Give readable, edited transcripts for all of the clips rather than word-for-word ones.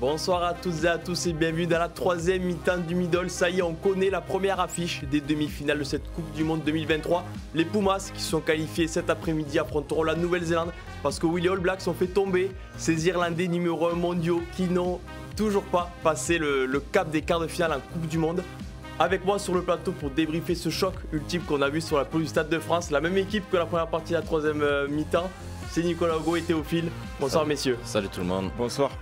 Bonsoir à toutes et à tous et bienvenue dans la troisième mi-temps du Middle. Ça y est, on connaît la première affiche des demi-finales de cette Coupe du Monde 2023. Les Pumas qui se sont qualifiés cet après-midi affronteront la Nouvelle-Zélande parce que les All Blacks ont fait tomber ces Irlandais numéro 1 mondiaux qui n'ont toujours pas passé le cap des quarts de finale en Coupe du Monde. Avec moi sur le plateau pour débriefer ce choc ultime qu'on a vu sur la pelouse du Stade de France, la même équipe que la première partie de la troisième mi-temps, c'est Nicolas Hugo et Théophile. Bonsoir messieurs. Salut tout le monde. Bonsoir.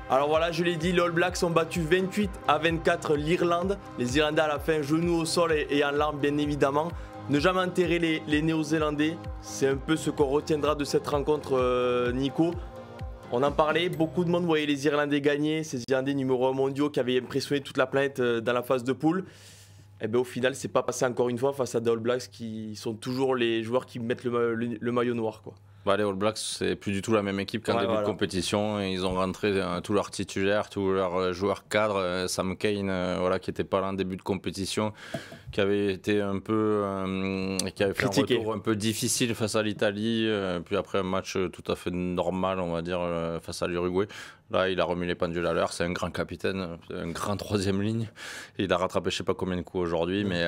Alors voilà, je l'ai dit, les All Blacks ont battu 28-24 l'Irlande. Les Irlandais à la fin, genoux au sol et en larmes bien évidemment. Ne jamais enterrer les Néo-Zélandais, c'est un peu ce qu'on retiendra de cette rencontre, Nico. On en parlait, beaucoup de monde voyait les Irlandais gagner, ces Irlandais numéro 1 mondiaux qui avaient impressionné toute la planète dans la phase de poule. Et bien au final, c'est pas passé encore une fois face à des All Blacks qui sont toujours les joueurs qui mettent le maillot noir, quoi. Les All Blacks, c'est plus du tout la même équipe qu'en début de compétition. Ils ont rentré tous leurs titulaires, tous leurs joueurs cadres. Sam Cane, qui n'était pas là en début de compétition, qui avait été un peu, qui avait fait critiqué. Un retour un peu difficile face à l'Italie. Puis après un match tout à fait normal, on va dire, face à l'Uruguay. Là, il a remis les pendules à l'heure. C'est un grand capitaine, un grand troisième ligne. Il a rattrapé je ne sais pas combien de coups aujourd'hui. Mais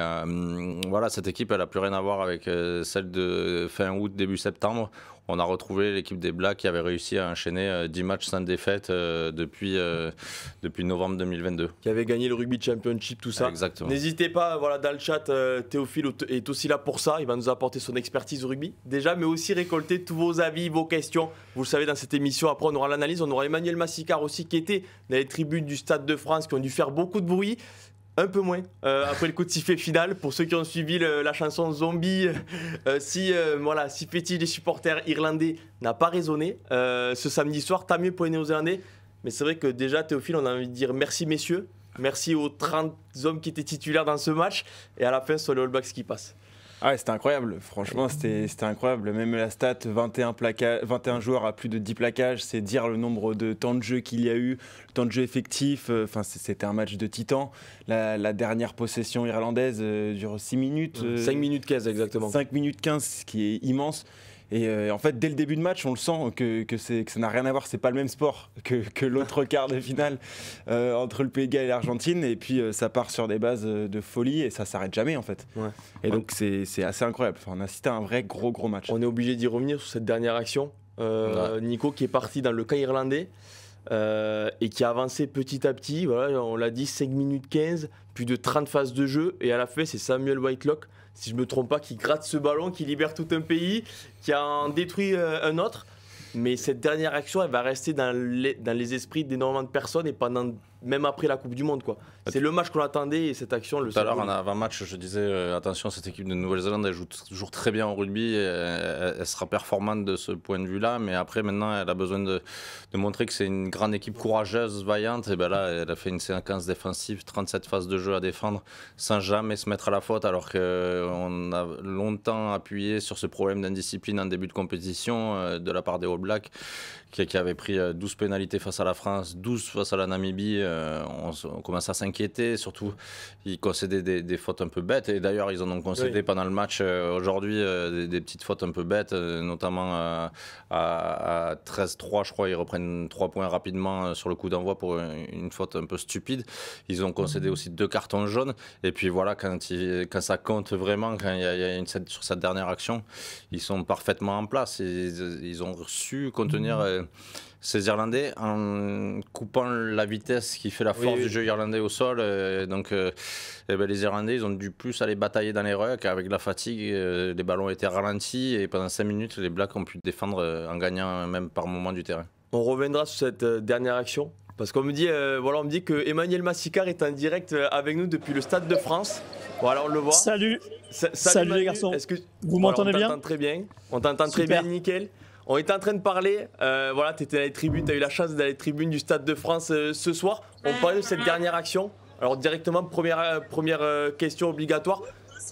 cette équipe, elle n'a plus rien à voir avec celle de fin août, début septembre. On a retrouvé l'équipe des Blacks qui avait réussi à enchaîner 10 matchs sans défaite depuis novembre 2022. Qui avait gagné le Rugby Championship, tout ça. Exactement. N'hésitez pas, dans le chat, Théophile est aussi là pour ça. Il va nous apporter son expertise au rugby, déjà, mais aussi récolter tous vos avis, vos questions. Vous le savez, dans cette émission, après, on aura l'analyse. On aura Emmanuel Massicard aussi, qui était dans les tribunes du Stade de France, qui ont dû faire beaucoup de bruit. Un peu moins après le coup de sifflet final. Pour ceux qui ont suivi la chanson Zombie, si Fétige des supporters irlandais n'a pas résonné ce samedi soir, tant mieux pour les Néo-Zélandais. Mais c'est vrai que déjà, Théophile, on a envie de dire merci messieurs. Merci aux 30 hommes qui étaient titulaires dans ce match. Et à la fin, ce sont les All Blacks qui passent. Ah ouais, c'était incroyable, franchement c'était incroyable, même la stat 21 joueurs à plus de 10 plaquages, c'est dire le nombre de temps de jeu qu'il y a eu, le temps de jeu effectif, c'était un match de titan. La dernière possession irlandaise dure 6 minutes. 5 minutes 15 exactement. 5 minutes 15, ce qui est immense. Et en fait, dès le début de match, on le sent que ça n'a rien à voir. C'est pas le même sport que l'autre quart de finale entre le Pays de Galles et l'Argentine. Et puis, ça part sur des bases de folie et ça s'arrête jamais en fait. Ouais. Et donc, c'est assez incroyable. On a assisté à un vrai gros match. On est obligé d'y revenir sur cette dernière action. Nico qui est parti dans le camp irlandais et qui a avancé petit à petit. Voilà, on l'a dit, 5 minutes 15, plus de 30 phases de jeu. Et à la fin, c'est Samuel Whitelock, si je ne me trompe pas, qui gratte ce ballon, qui libère tout un pays, qui en détruit un autre. Mais cette dernière action, elle va rester dans les esprits d'énormément de personnes et même après la Coupe du Monde, quoi. C'est le match qu'on attendait et cette action... Tout à l'heure, en avant-match, je disais attention, cette équipe de Nouvelle-Zélande, elle joue toujours très bien au rugby, elle sera performante de ce point de vue-là, mais après, maintenant, elle a besoin de montrer que c'est une grande équipe courageuse, vaillante, et ben là, elle a fait une séquence défensive, 37 phases de jeu à défendre, sans jamais se mettre à la faute, alors qu'on a longtemps appuyé sur ce problème d'indiscipline en début de compétition de la part des All Blacks, qui avait pris 12 pénalités face à la France, 12 face à la Namibie. On commence à s'inquiéter, surtout ils concédaient des fautes un peu bêtes, et d'ailleurs ils en ont concédé pendant le match aujourd'hui des petites fautes un peu bêtes, notamment à 13-3 je crois, ils reprennent 3 points rapidement sur le coup d'envoi pour une faute un peu stupide. Ils ont concédé aussi 2 cartons jaunes, et puis voilà, quand ça compte vraiment, quand il y a sur cette dernière action, ils sont parfaitement en place, ils ont su contenir ces Irlandais en coupant la vitesse qui fait la force du jeu irlandais au sol. Les Irlandais, ils ont dû plus aller batailler dans les rucks avec la fatigue. Les ballons étaient ralentis et pendant 5 minutes, les Blacks ont pu défendre en gagnant même par moment du terrain. On reviendra sur cette dernière action parce qu'on me dit, on me dit que Emmanuel Massicard est en direct avec nous depuis le Stade de France. Voilà, on le voit. Salut Manu, les garçons. Est-ce que vous m'entendez bien? On t'entend très bien. On t'entend très bien, nickel. On était en train de parler, tu étais dans les tribunes, tu as eu la chance d'aller dans les tribunes du Stade de France ce soir. On parlait de cette dernière action. Alors directement, première question obligatoire.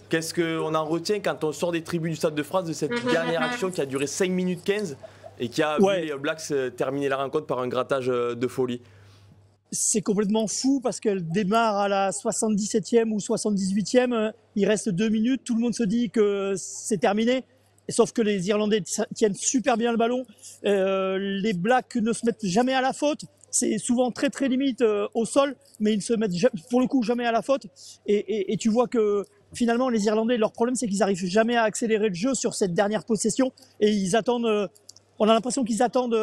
Qu'est-ce qu'on en retient quand on sort des tribunes du Stade de France de cette dernière action qui a duré 5 minutes 15 et qui a vu les Blacks terminer la rencontre par un grattage de folie? C'est complètement fou parce qu'elle démarre à la 77e ou 78e. Il reste 2 minutes, tout le monde se dit que c'est terminé. Sauf que les Irlandais tiennent super bien le ballon. Les Blacks ne se mettent jamais à la faute. c'est souvent très très limite au sol, mais ils ne se mettent pour le coup jamais à la faute. Et tu vois que finalement les Irlandais, leur problème c'est qu'ils n'arrivent jamais à accélérer le jeu sur cette dernière possession et ils attendent. On a l'impression qu'ils attendent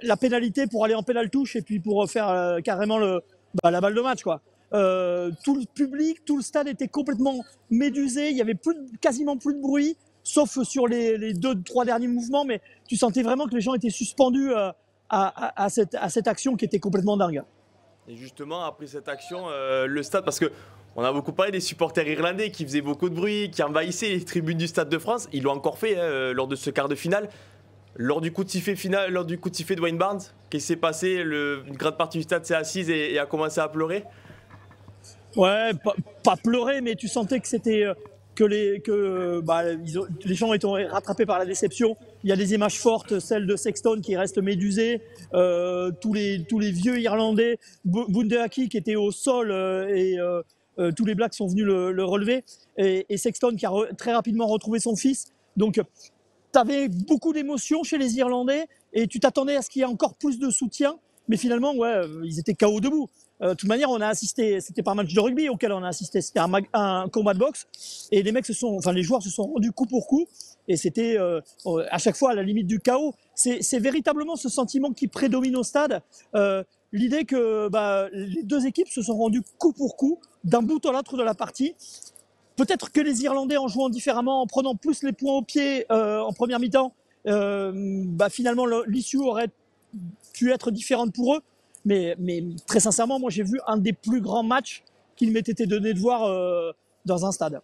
la pénalité pour aller en pénal touche et puis pour faire carrément la balle de match, quoi. Tout le public, tout le stade était complètement médusé. Il y avait quasiment plus de bruit, sauf sur les 2-3 derniers mouvements, mais tu sentais vraiment que les gens étaient suspendus à cette action qui était complètement dingue. Et justement, après cette action, le stade, parce que on a beaucoup parlé des supporters irlandais qui faisaient beaucoup de bruit, qui envahissaient les tribunes du Stade de France. Ils l'ont encore fait lors de ce quart de finale. Lors du coup de sifflet final, lors du coup de sifflet de Wayne Barnes, qu'est-ce qui s'est passé? Une grande partie du stade s'est assise et a commencé à pleurer. Ouais, pas pleurer, mais tu sentais que c'était les gens étaient rattrapés par la déception. Il y a des images fortes, celle de Sexton qui reste médusé, tous les vieux Irlandais, Bundeaki qui était au sol tous les Blacks sont venus le relever et Sexton qui a très rapidement retrouvé son fils. Donc tu avais beaucoup d'émotions chez les Irlandais et tu t'attendais à ce qu'il y ait encore plus de soutien, mais finalement ils étaient KO debout. De toute manière, on a assisté, c'était pas un match de rugby auquel on a assisté, c'était un combat de boxe et les joueurs se sont rendus coup pour coup et c'était à chaque fois à la limite du chaos. C'est véritablement ce sentiment qui prédomine au stade, l'idée que les deux équipes se sont rendues coup pour coup d'un bout à l'autre de la partie. Peut-être que les Irlandais, en jouant différemment, en prenant plus les points au pied en première mi-temps, finalement l'issue aurait pu être différente pour eux. Mais très sincèrement, moi j'ai vu un des plus grands matchs qu'il m'ait été donné de voir dans un stade.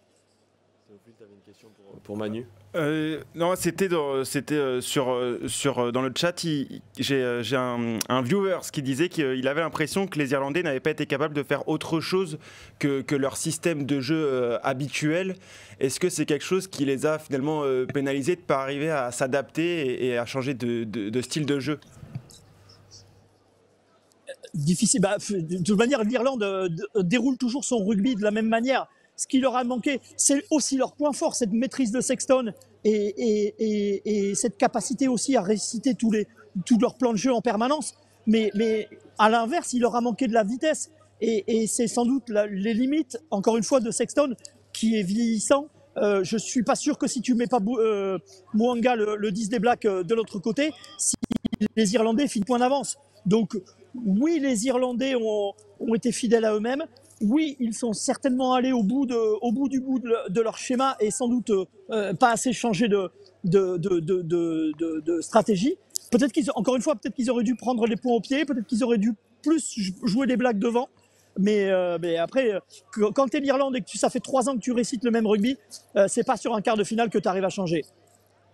Théophile, tu avais une question pour Manu? Non, c'était dans le chat. J'ai un viewer qui disait qu'il avait l'impression que les Irlandais n'avaient pas été capables de faire autre chose que leur système de jeu habituel. Est-ce que c'est quelque chose qui les a finalement pénalisés de ne pas arriver à s'adapter et à changer de style de jeu? Difficile. De toute manière, l'Irlande déroule toujours son rugby de la même manière. Ce qui leur a manqué, c'est aussi leur point fort, cette maîtrise de Sexton et cette capacité aussi à réciter tous leurs plans de jeu en permanence. Mais à l'inverse, il leur a manqué de la vitesse. Et c'est sans doute les limites, encore une fois, de Sexton, qui est vieillissant. Je ne suis pas sûr que si tu ne mets pas Mo'unga, le 10 des Blacks, de l'autre côté, si les Irlandais filent point d'avance. Donc, oui, les Irlandais ont été fidèles à eux-mêmes. Oui, ils sont certainement allés au bout de leur schéma et sans doute pas assez changé de stratégie. Encore une fois, peut-être qu'ils auraient dû prendre les points au pied, peut-être qu'ils auraient dû plus jouer des Blacks devant. Mais après, quand tu es l'Irlande et que ça fait 3 ans que tu récites le même rugby, c'est pas sur un quart de finale que tu arrives à changer.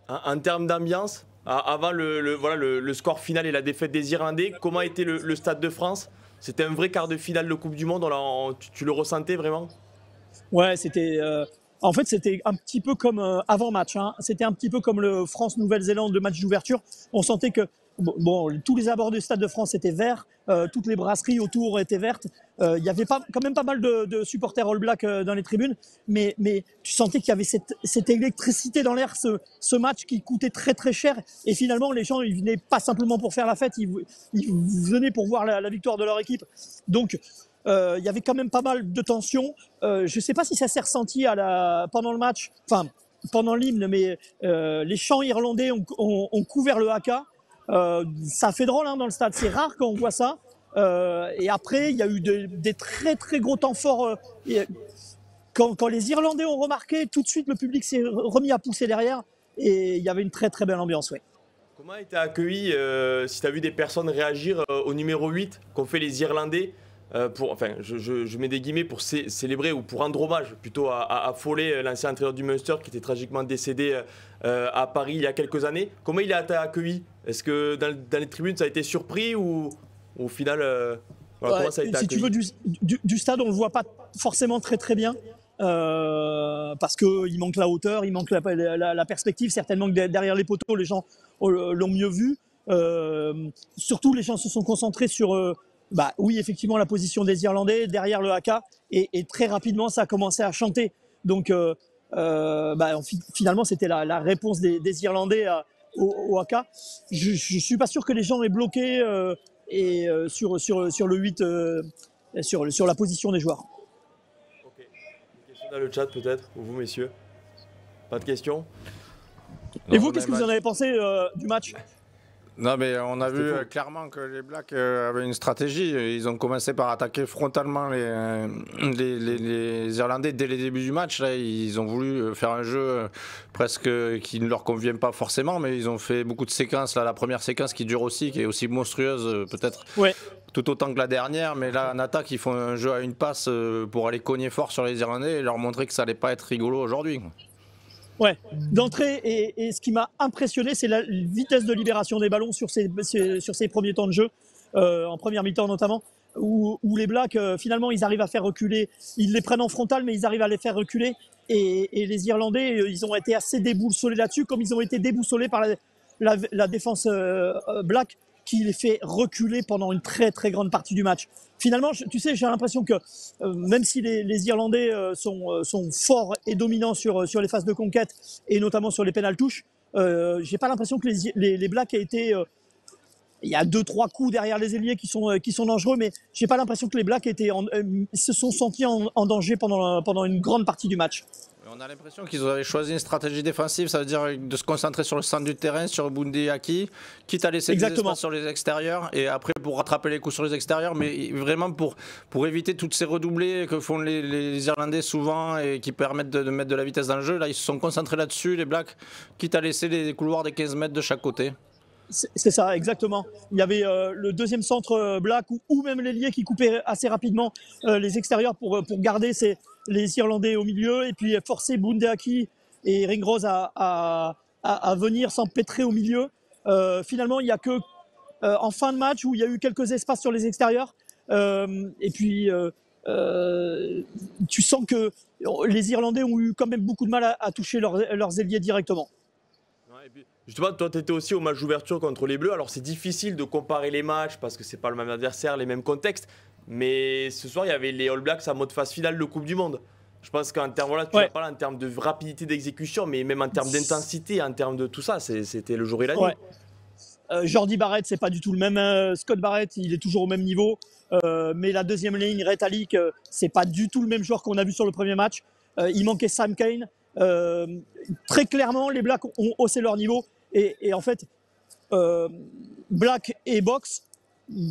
En termes d'ambiance, avant le score final et la défaite des Irlandais, comment était le Stade de France? C'était un vrai quart de finale de Coupe du Monde, tu le ressentais vraiment? Ouais, en fait, c'était un petit peu comme avant-match. Hein. C'était un petit peu comme le France-Nouvelle-Zélande, le match d'ouverture. On sentait que tous les abords du Stade de France étaient verts, toutes les brasseries autour étaient vertes. Il y avait quand même pas mal de supporters All Black dans les tribunes, mais tu sentais qu'il y avait cette électricité dans l'air, ce match qui coûtait très très cher. Et finalement, les gens, ils venaient pas simplement pour faire la fête, ils venaient pour voir la victoire de leur équipe. Donc, il y avait quand même pas mal de tension. Je ne sais pas si ça s'est ressenti pendant le match, enfin pendant l'hymne, mais les chants irlandais ont couvert le haka. Ça fait drôle dans le stade, c'est rare quand on voit ça. Et après, il y a eu des très très gros temps forts. Quand les Irlandais ont remarqué, tout de suite le public s'est remis à pousser derrière et il y avait une très très belle ambiance. Ouais. Comment a été accueilli, si tu as vu des personnes réagir au numéro 8 qu'ont fait les Irlandais je mets des guillemets pour célébrer ou pour rendre hommage plutôt à Foley, l'ancien entraîneur du Munster qui était tragiquement décédé à Paris il y a quelques années. Comment il a été accueilli? Est-ce que dans les tribunes ça a été surpris ou au final comment ça a été accueilli? Si tu veux, du stade on le voit pas forcément très très bien. Parce qu'il manque la hauteur, il manque la perspective. Certainement que derrière les poteaux, les gens l'ont mieux vu. Surtout, les gens se sont concentrés sur, oui, effectivement, la position des Irlandais derrière le haka. Et très rapidement, ça a commencé à chanter. Donc, finalement, c'était la réponse des Irlandais au haka. Je ne suis pas sûr que les gens aient bloqué sur le 8, sur la position des joueurs. Ok. Une question dans le chat peut-être, ou vous messieurs? Pas de questions? Et vous, qu'est-ce que vous en avez pensé du match? Non, mais on a vu clairement que les Blacks avaient une stratégie. Ils ont commencé par attaquer frontalement les Irlandais dès les débuts du match. Là, ils ont voulu faire un jeu presque qui ne leur convient pas forcément, mais ils ont fait beaucoup de séquences. Là, la première séquence qui dure aussi, qui est aussi monstrueuse peut-être. Ouais. Tout autant que la dernière, mais là en attaque ils font un jeu à une passe pour aller cogner fort sur les Irlandais et leur montrer que ça allait pas être rigolo aujourd'hui. Ouais, d'entrée, et ce qui m'a impressionné, c'est la vitesse de libération des ballons sur ces premiers temps de jeu, en première mi-temps notamment, où les Blacks, finalement, ils arrivent à faire reculer, ils les prennent en frontal, mais ils arrivent à les faire reculer, et les Irlandais, ils ont été assez déboussolés là-dessus, comme ils ont été déboussolés par la défense Black, qui les fait reculer pendant une très très grande partie du match. Finalement, tu sais, j'ai l'impression que même si les Irlandais sont forts et dominants sur les phases de conquête et notamment sur les pénales touches, j'ai pas l'impression que les Blacks aient été... il y a 2-3 coups derrière les ailiers qui sont dangereux, mais j'ai pas l'impression que les Blacks se sont sentis en danger pendant une grande partie du match. On a l'impression qu'ils avaient choisi une stratégie défensive, ça veut dire de se concentrer sur le centre du terrain, sur Bundee Aki, quitte à laisser des espaces sur les extérieurs, et après pour rattraper les coups sur les extérieurs, mais vraiment pour éviter toutes ces redoublées que font les Irlandais souvent et qui permettent de mettre de la vitesse dans le jeu. Là, ils se sont concentrés là-dessus, les Blacks, quitte à laisser les couloirs des 15 mètres de chaque côté. C'est ça, exactement. Il y avait le deuxième centre Black ou même l'ailier qui coupait assez rapidement les extérieurs pour garder les Irlandais au milieu et puis forcer Bundee Aki et Ringrose à venir s'empêtrer au milieu. Finalement, il n'y a que en fin de match où il y a eu quelques espaces sur les extérieurs. Et puis, tu sens que les Irlandais ont eu quand même beaucoup de mal à toucher leurs ailiers directement. Ouais, et puis, justement, toi, tu étais aussi au match d'ouverture contre les Bleus. Alors, c'est difficile de comparer les matchs parce que c'est pas le même adversaire, les mêmes contextes. Mais ce soir, il y avait les All Blacks en mode phase finale de Coupe du Monde. Je pense qu'en termes, voilà, tu n'as pas là en termes de rapidité d'exécution, mais même en termes d'intensité, en termes de tout ça, c'était le jour et la nuit. Ouais. Jordi Barrett, c'est pas du tout le même. Scott Barrett, il est toujours au même niveau. Mais la deuxième ligne, Retallick, c'est pas du tout le même joueur qu'on a vu sur le premier match. Il manquait Sam Cane. Très clairement, les Blacks ont haussé leur niveau. Et en fait, Black et Box,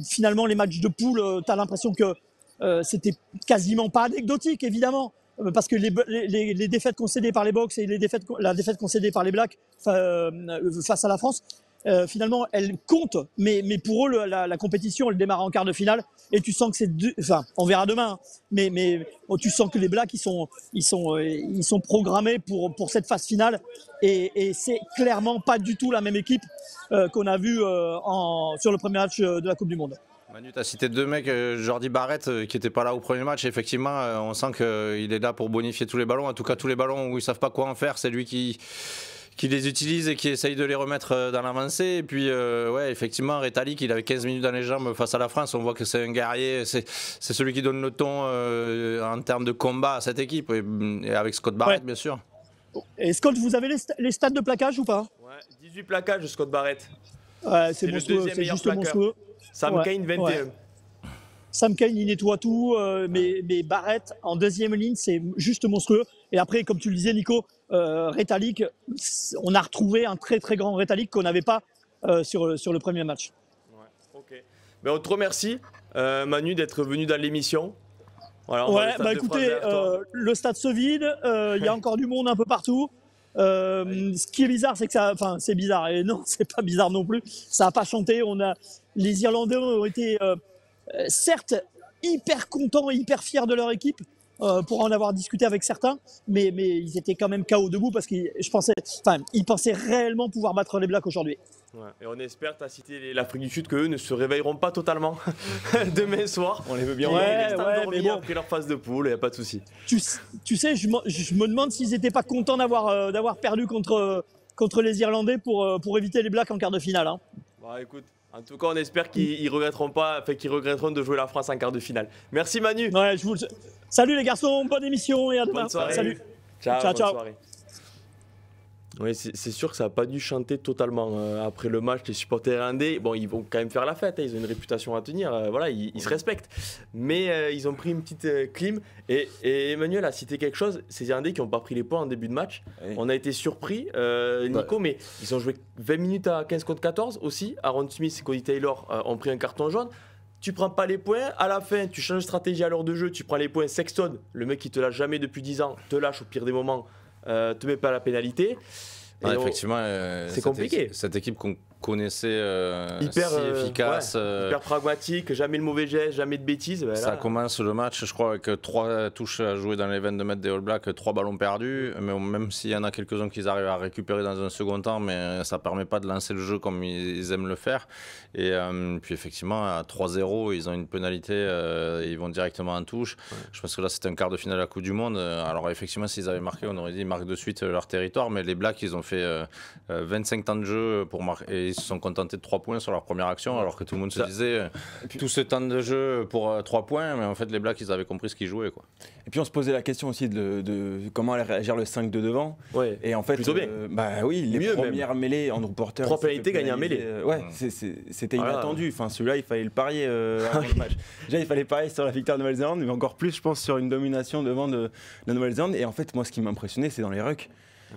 finalement, les matchs de poule, tu as l'impression que c'était quasiment pas anecdotique, évidemment. Parce que les défaites concédées par les Box et la défaite concédée par les Blacks face à la France, finalement, elles comptent. Mais pour eux, la compétition, elle démarre en quart de finale. Et tu sens que c'est... Enfin, on verra demain. Hein, mais tu sens que les Blacks, ils sont programmés pour cette phase finale. Et c'est clairement pas du tout la même équipe qu'on a vue sur le premier match de la Coupe du Monde. Manu, tu as cité deux mecs, Jordi Barrett qui n'était pas là au premier match. Effectivement, on sent qu'il est là pour bonifier tous les ballons. En tout cas, tous les ballons où ils ne savent pas quoi en faire, c'est lui qui les utilise et qui essaye de les remettre dans l'avancée. Et puis, ouais, effectivement, Retallick, il avait 15 minutes dans les jambes face à la France. On voit que c'est un guerrier. C'est celui qui donne le ton en termes de combat à cette équipe. Et avec Scott Barrett, bien sûr. Et Scott, vous avez les stats de plaquage ou pas? Ouais, 18 plaquages de Scott Barrett. Ouais, c'est monstrueux, c'est juste monstrueux. Sam Cane, 21. Ouais. Sam Cane, il nettoie tout, mais Barrett, en deuxième ligne, c'est juste monstrueux. Et après, comme tu le disais, Nico, Retallick, on a retrouvé un très très grand Retallick qu'on n'avait pas sur le premier match. Ouais, ok. Ben, on te remercie, Manu, d'être venu dans l'émission. Voilà, ouais, bah écoutez, le stade se vide, il y a encore du monde un peu partout. Ce qui est bizarre, c'est que c'est bizarre, et non, c'est pas bizarre non plus. Ça n'a pas chanté. Les Irlandais ont été certes hyper contents et hyper fiers de leur équipe pour en avoir discuté avec certains, mais ils étaient quand même KO debout parce qu'ils pensaient réellement pouvoir battre les Blacks aujourd'hui. Ouais, et on espère, tu as cité l'Afrique du Sud, qu'eux ne se réveilleront pas totalement demain soir. On les veut bien. Mais bon, après leur phase de poule, il n'y a pas de souci. Tu sais, je me demande s'ils n'étaient pas contents d'avoir perdu contre les Irlandais pour éviter les Blacks en quart de finale. Hein. Bah, écoute, en tout cas, on espère qu'ils regretteront de jouer la France en quart de finale. Merci Manu. Ouais, Salut les garçons, bonne émission et à demain. Bonne soirée. Salut. Ciao. Soirée. Oui, c'est sûr que ça n'a pas dû chanter totalement. Après le match, les supporters irlandais, bon, ils vont quand même faire la fête, hein, ils ont une réputation à tenir, voilà, ils se respectent. Mais ils ont pris une petite clim. Et Emmanuel a cité quelque chose, ces Irlandais qui n'ont pas pris les points en début de match. Oui. On a été surpris, Nico, mais ils ont joué 20 minutes à 15 contre 14 aussi. Aaron Smith et Cody Taylor ont pris un carton jaune. Tu prends pas les points, à la fin, tu changes de stratégie à l'heure de jeu, tu prends les points. Sexton, le mec qui te lâche jamais depuis 10 ans, te lâche au pire des moments. Te mets pas la pénalité. Effectivement, c'est compliqué. Cette équipe qu'on connaissait hyper si efficace, hyper pragmatique, jamais de mauvais gestes, jamais de bêtises. Ben ça commence le match, je crois, avec 3 touches à jouer dans les 22 mètres des All Blacks, 3 ballons perdus. Mais même s'il y en a quelques-uns qu'ils arrivent à récupérer dans un second temps, mais ça permet pas de lancer le jeu comme ils aiment le faire. Et puis effectivement, à 3-0, ils ont une pénalité, ils vont directement en touche. Ouais. Je pense que là, c'était un quart de finale à la Coupe du Monde. Alors effectivement, s'ils avaient marqué, on aurait dit ils marquent de suite leur territoire. Mais les Blacks, ils ont fait 25 temps de jeu pour marquer. Et ils se sont contentés de 3 points sur leur première action, alors que tout le monde se disait tout ce temps de jeu pour 3 points, mais en fait les Blacks ils avaient compris ce qu'ils jouaient, quoi. Et puis on se posait la question aussi de comment allait réagir le 5 de devant. Ouais, et en fait, plutôt bien. Bah oui, les mieux premières mêlées, Andrew Porter. 3 pénalités gagnées en mêlée. Ouais, c'était inattendu. Enfin, celui-là, il fallait le parier avant le match. Déjà, il fallait parier sur la victoire de Nouvelle-Zélande, mais encore plus, je pense, sur une domination devant de la Nouvelle-Zélande. Et en fait, moi, ce qui m'a impressionné, c'est dans les rucks.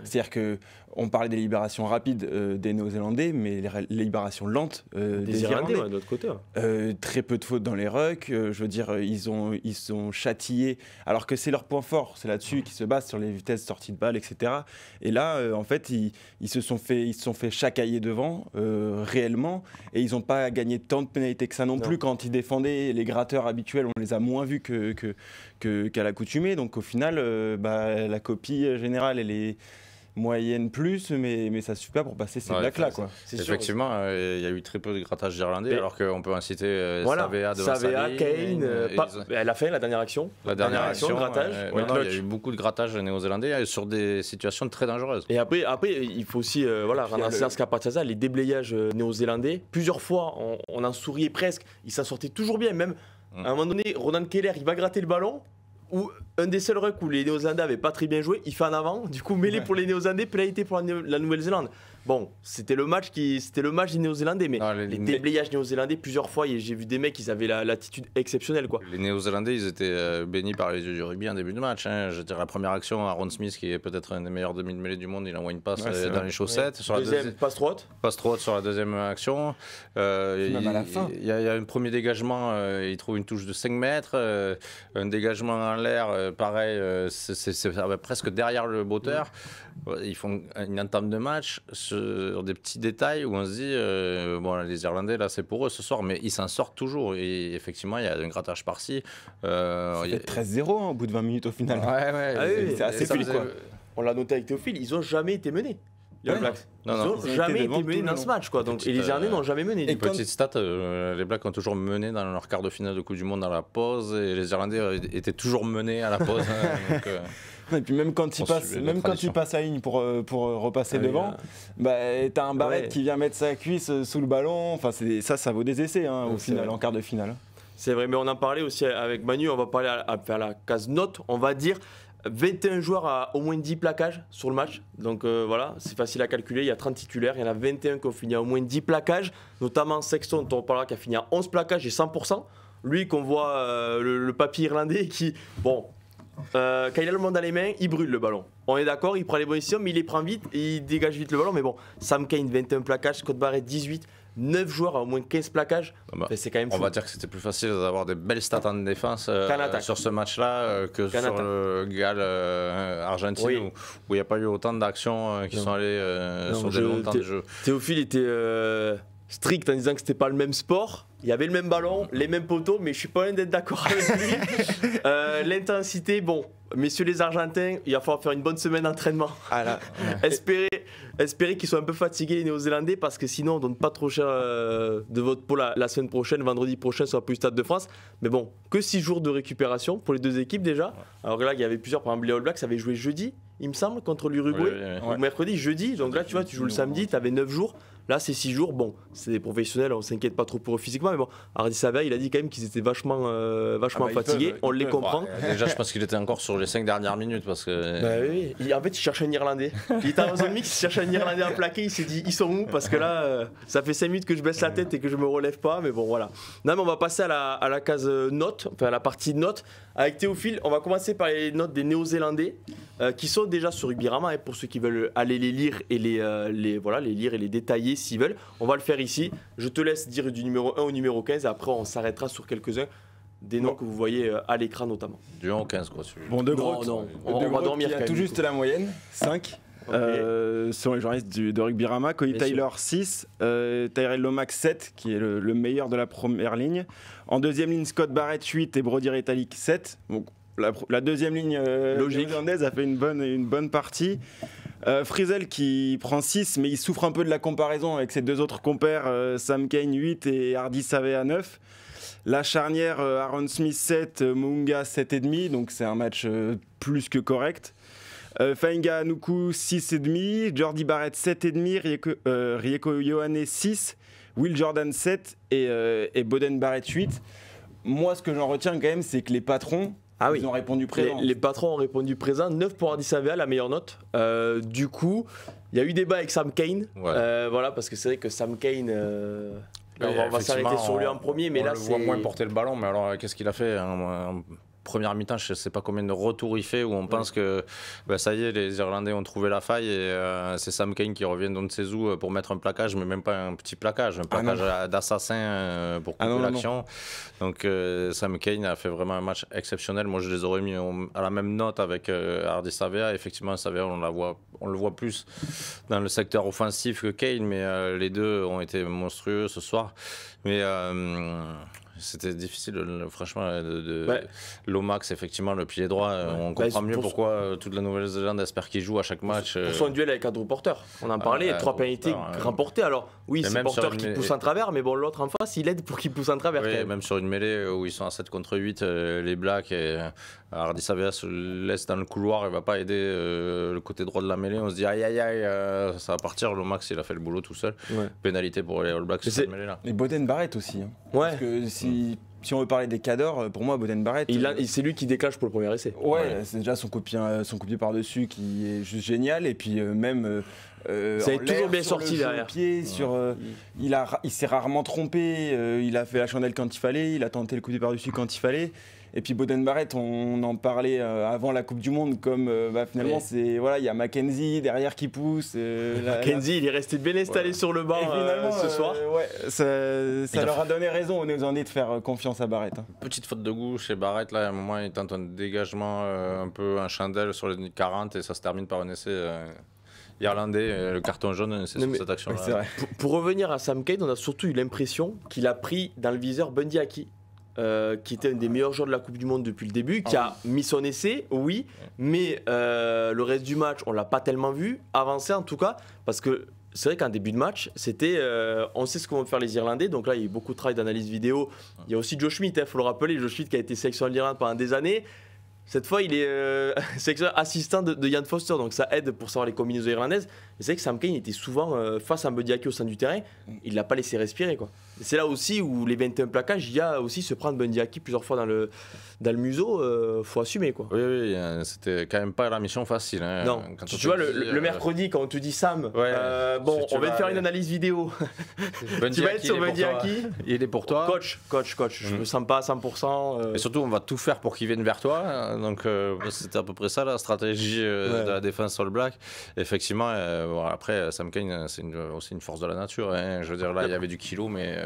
C'est-à-dire qu'on parlait des libérations rapides des Néo-Zélandais, mais les libérations lentes des Irlandais. De l'autre côté. Très peu de fautes dans les rucks. Je veux dire, ils sont châtillés, alors que c'est leur point fort. C'est là-dessus qu'ils se basent sur les vitesses sorties de balle, etc. Et là, en fait, ils se sont fait chacailler devant, réellement, et ils n'ont pas gagné tant de pénalités que ça non plus. Quand ils défendaient les gratteurs habituels, on les a moins vus qu'à l'accoutumée. Donc au final, la copie générale, elle est moyenne plus, mais ça suffit pas pour passer ces Blacks-là, quoi. Effectivement, il y a eu très peu de grattage d'Irlandais, alors qu'on peut en citer Savea devant Savea, Kane, elle a fait la dernière action. La dernière action, de grattage. Il y a eu beaucoup de grattage néo-zélandais sur des situations très dangereuses. Et après il faut aussi renoncer à ce qu'a partir de ça, les déblayages néo-zélandais. Plusieurs fois, on en souriait presque. Ils s'en sortaient toujours bien. Même à un moment donné, Ronan Keller, il va gratter le ballon. Ou un des seuls rucks où les Néo-Zélandais n'avaient pas très bien joué, il fait en avant, du coup mêlé pour les Néo-Zélandais, pénalité pour la Nouvelle-Zélande. Bon, c'était le match des Néo-Zélandais, mais les déblayages néo-zélandais, plusieurs fois, j'ai vu des mecs, ils avaient l'attitude exceptionnelle, quoi. Les Néo-Zélandais, ils étaient bénis par les yeux du rugby en début de match. Hein. Je dirais la première action, Aaron Smith, qui est peut-être un des meilleurs demi-de-mêlée du monde, il envoie une passe dans les chaussettes. Ouais. Sur deuxième, passe droite. Passe droite sur la deuxième action. Même à la fin. Il y a un premier dégagement, il trouve une touche de 5 mètres. Un dégagement en l'air, pareil, c'est presque derrière le botteur. Ils font une entame de match sur des petits détails où on se dit les Irlandais là c'est pour eux ce soir, mais ils s'en sortent toujours et effectivement il y a un grattage par-ci. Ça fait 13-0 au bout de 20 minutes au final. C'est assez fluide, quoi. On l'a noté avec Théophile, ils n'ont jamais été menés. Ils n'ont jamais été menés dans ce match, quoi. Donc, et les Irlandais n'ont jamais mené. Et petite stat, les Blacks ont toujours mené dans leur quart de finale de Coupe du Monde à la pause et les Irlandais étaient toujours menés à la pause. Donc, et puis même quand tu passes la ligne pour repasser devant, t'as un Barrett qui vient mettre sa cuisse sous le ballon. Enfin, ça vaut des essais au final, en quart de finale. C'est vrai, mais on en parlait aussi avec Manu. On va parler à faire la case note. On va dire 21 joueurs à au moins 10 plaquages sur le match. Donc voilà, c'est facile à calculer. Il y a 30 titulaires. Il y en a 21 qui ont fini à au moins 10 plaquages. Notamment Sexton, dont on parlera, qui a fini à 11 plaquages et 100%. Lui, qu'on voit le papy irlandais qui... Bon... quand il a le monde dans les mains, il brûle le ballon. On est d'accord, il prend les bonnes décisions, mais il les prend vite et il dégage vite le ballon. Mais bon, Sam Cane, 21 plaquages, Scott Barrett, 18, 9 joueurs à au moins 15 plaquages. C'est quand même fou. On va dire que c'était plus facile d'avoir des belles stats en défense sur ce match-là que sur le Galles-Argentine où il n'y a pas eu autant d'actions qui sont allées sur des longs temps de jeu. Théophile était strict en disant que c'était pas le même sport. Il y avait le même ballon, les mêmes poteaux, mais je suis pas loin d'être d'accord avec lui. L'intensité, bon, messieurs les Argentins, il va falloir faire une bonne semaine d'entraînement. Espérer qu'ils soient un peu fatigués les Néo-Zélandais, parce que sinon on donne pas trop cher de votre pot la semaine prochaine, vendredi prochain sur la plus Stade de France. Mais bon, que 6 jours de récupération pour les deux équipes déjà. Alors là, il y avait plusieurs, par exemple les All Blacks avaient joué jeudi, il me semble, contre l'Uruguay, ou mercredi, jeudi. Donc là, tu vois, tu joues le samedi, tu avais 9 jours. Là, c'est 6 jours. Bon, c'est des professionnels, on s'inquiète pas trop pour eux physiquement. Mais bon, Ardisavia, il a dit quand même qu'ils étaient vachement fatigués. On les comprend. Déjà, je pense qu'il était encore sur les 5 dernières minutes parce que. Bah oui, en fait, il cherche un Irlandais. Il était dans un mix, il cherche un Irlandais à plaquer. Il s'est dit, ils sont où? Parce que là, ça fait 5 minutes que je baisse la tête et que je me relève pas. Mais bon, voilà. Non, mais on va passer à la case notes, enfin à la partie notes. Avec Théophile, on va commencer par les notes des Néo-Zélandais qui sont déjà sur Rugbyarama, pour ceux qui veulent aller les lire et les lire et les détailler s'ils veulent. On va le faire ici. Je te laisse dire du numéro 1 au numéro 15 et après on s'arrêtera sur quelques-uns des noms que vous voyez à l'écran notamment. Du 1 au 15 quoi. Bon, De Groot, on va dormir il y a tout juste la moyenne, 5. Selon les journalistes de Rugbyarama, Cody Taylor 6, Tyrell Lomax 7, qui est le meilleur de la première ligne. En deuxième ligne, Scott Barrett 8 et Brody Retallick 7. Donc, la deuxième ligne néo-zélandaise a fait une bonne partie. Frizzell qui prend 6, mais il souffre un peu de la comparaison avec ses deux autres compères, Sam Cane 8 et Ardisavea 9. La charnière, Aaron Smith 7, Mounga 7,5, donc c'est un match plus que correct. Fainga Anuku 6,5, Jordi Barrett 7,5, Rieko Ioane 6, Will Jordan 7 et Boden Barrett 8. Moi, ce que j'en retiens quand même, c'est que les patrons, ils ont répondu présent. Les patrons ont répondu présent. 9 pour Ardisavea, la meilleure note. Du coup, il y a eu débat avec Sam Cane. Ouais. Voilà, parce que c'est vrai que Sam Cane... on va s'arrêter sur lui en premier, mais là, on le voit moins porter le ballon. Mais alors, qu'est-ce qu'il a fait première mi-temps, je ne sais pas combien de retours il fait, où on pense que ça y est, les Irlandais ont trouvé la faille et c'est Sam Cane qui revient dans ses sous pour mettre un plaquage, mais même pas un petit plaquage, un plaquage d'assassin pour couper l'action. Donc Sam Cane a fait vraiment un match exceptionnel. Moi, je les aurais mis à la même note avec Ardisavea. Effectivement, Savea, on le voit plus dans le secteur offensif que Cane, mais les deux ont été monstrueux ce soir. Mais c'était difficile, franchement, Lomax, effectivement, le pied droit, on comprend mieux pourquoi toute la Nouvelle-Zélande espère qu'il joue à chaque match. Pour son duel avec Andrew Porter, on en parlait, 3 pénalités remportées. Alors oui, c'est Porter qui pousse en travers, mais bon, l'autre en face, il aide pour qu'il pousse en travers. Oui, même sur une mêlée où ils sont à 7 contre 8, les Blacks, et Ardisavea se laisse dans le couloir, il ne va pas aider le côté droit de la mêlée. On se dit aïe aïe aïe, ça va partir. Lomax, il a fait le boulot tout seul. Pénalité pour les All Blacks sur cette mêlée-là. Et Boden Barrett aussi. Parce que si on veut parler des cadors, pour moi, Boden Barrett... c'est lui qui déclenche pour le premier essai. Ouais. C'est déjà son coup de pied par-dessus qui est juste génial. Et puis même... ça est toujours bien sorti derrière. Pied, il s'est rarement trompé. Il a fait la chandelle quand il fallait. Il a tenté le coup de pied par-dessus quand il fallait. Et puis Boden Barrett, on en parlait avant la Coupe du Monde, comme finalement, il y a Mackenzie derrière qui pousse. Mackenzie, il est resté bien installé sur le banc ce soir. Ça leur a donné raison aux Néo-Zélandais de faire confiance à Barrett. Petite faute de goût chez Barrett, là, à un moment, il tente un dégagement, un peu un chandelle sur les 40 et ça se termine par un essai. Irlandais, le carton jaune, c'est sur cette action-là. Pour revenir à Sam Cane, on a surtout eu l'impression qu'il a pris dans le viseur Bundee Aki. Qui était un des meilleurs joueurs de la Coupe du Monde depuis le début, qui a mis son essai, oui, mais le reste du match, on l'a pas tellement vu avancer en tout cas, parce que c'est vrai qu'en début de match, c'était, on sait ce que vont faire les Irlandais, donc là il y a eu beaucoup de travail d'analyse vidéo. Il y a aussi Joe Schmidt, faut le rappeler, Joe Schmidt qui a été sélectionné de l'Irlande pendant des années. Cette fois, il est assistant de Ian Foster, donc ça aide pour savoir les combinaisons irlandaises. Et c'est vrai que Sam Cane était souvent face à un Bundee Aki au sein du terrain, il ne l'a pas laissé respirer, quoi. Et c'est là aussi où les 21 plaquages, il y a aussi se prendre Bundee Aki plusieurs fois dans le museau, faut assumer, quoi. Oui, c'était quand même pas la mission facile. Hein, non, quand tu vois, le mercredi, quand on te dit Sam, on va te faire une analyse vidéo. Tu vas être sur Bundee Aki. Il est pour toi. Coach, je me sens pas à 100%. Et surtout, on va tout faire pour qu'il vienne vers toi. Donc, c'était à peu près ça, la stratégie de la défense sur le Black. Effectivement, après, Sam Cane, c'est aussi une force de la nature. Hein. Je veux dire, là, il y avait du kilo, mais...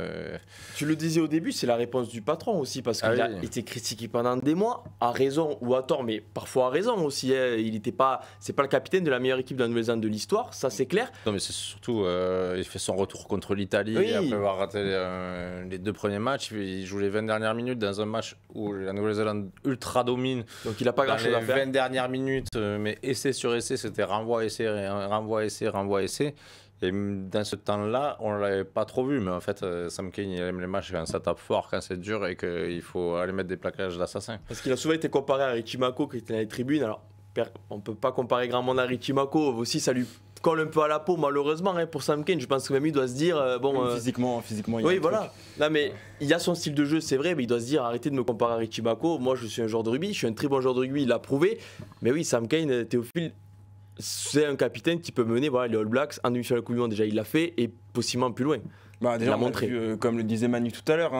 Tu le disais au début, c'est la réponse du patron aussi, parce qu'il a été critiqué pendant des mois, à raison ou à tort, mais parfois à raison aussi. Hein. C'est pas le capitaine de la meilleure équipe de la Nouvelle-Zélande de l'histoire, ça c'est clair. Non, mais c'est surtout, il fait son retour contre l'Italie, après avoir raté les 2 premiers matchs. Il joue les 20 dernières minutes dans un match où la Nouvelle-Zélande ultra domine. Donc il n'a pas grand-chose à faire. Les 20 dernières minutes, mais essai sur essai, c'était renvoi, essai. Et dans ce temps-là, on ne l'avait pas trop vu. Mais en fait, Sam Cane, il aime les matchs quand ça tape fort, quand c'est dur et qu'il faut aller mettre des plaquages d'assassin. Parce qu'il a souvent été comparé à Richie Mako qui était dans les tribunes. Alors, on ne peut pas comparer grand monde à Richie Mako. Aussi, ça lui colle un peu à la peau, malheureusement, hein, pour Sam Cane. Je pense que même il doit se dire, physiquement, il y a oui, un voilà. truc. Non, mais il y a son style de jeu, c'est vrai, mais il doit se dire, arrêtez de me comparer à Richie Mako. Moi, je suis un joueur de rugby, je suis un très bon joueur de rugby, il l'a prouvé. Mais oui, Sam Cane, Théophile, c'est un capitaine qui peut mener les All Blacks en demi-finale de la Coupe du Monde. Déjà, il l'a fait, et possiblement plus loin. Bah, déjà, il a on a montré. vu, comme le disait Manu tout à l'heure,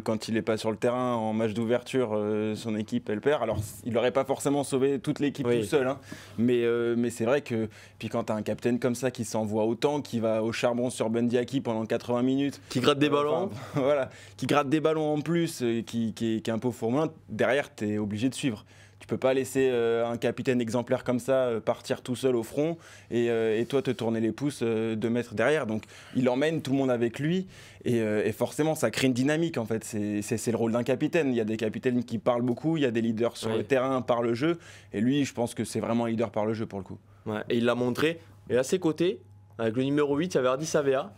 quand il n'est pas sur le terrain en match d'ouverture, son équipe elle perd. Alors il n'aurait pas forcément sauvé toute l'équipe tout seul, hein. Mais c'est vrai que puis quand tu as un capitaine comme ça qui s'envoie autant, qui va au charbon sur Bundyaki pendant 80 minutes, qui gratte des ballons, voilà, qui gratte des ballons en plus, qui est un peu fourmelin, derrière tu es obligé de suivre. Tu peux pas laisser un capitaine exemplaire comme ça partir tout seul au front et toi te tourner les pouces 2 mètres derrière. Donc il emmène tout le monde avec lui et forcément ça crée une dynamique en fait. C'est le rôle d'un capitaine. Il y a des capitaines qui parlent beaucoup, il y a des leaders sur le terrain par le jeu et lui je pense que c'est vraiment un leader par le jeu pour le coup. Ouais, et il l'a montré. Et à ses côtés, avec le numéro 8, il y avait Hardy Savea.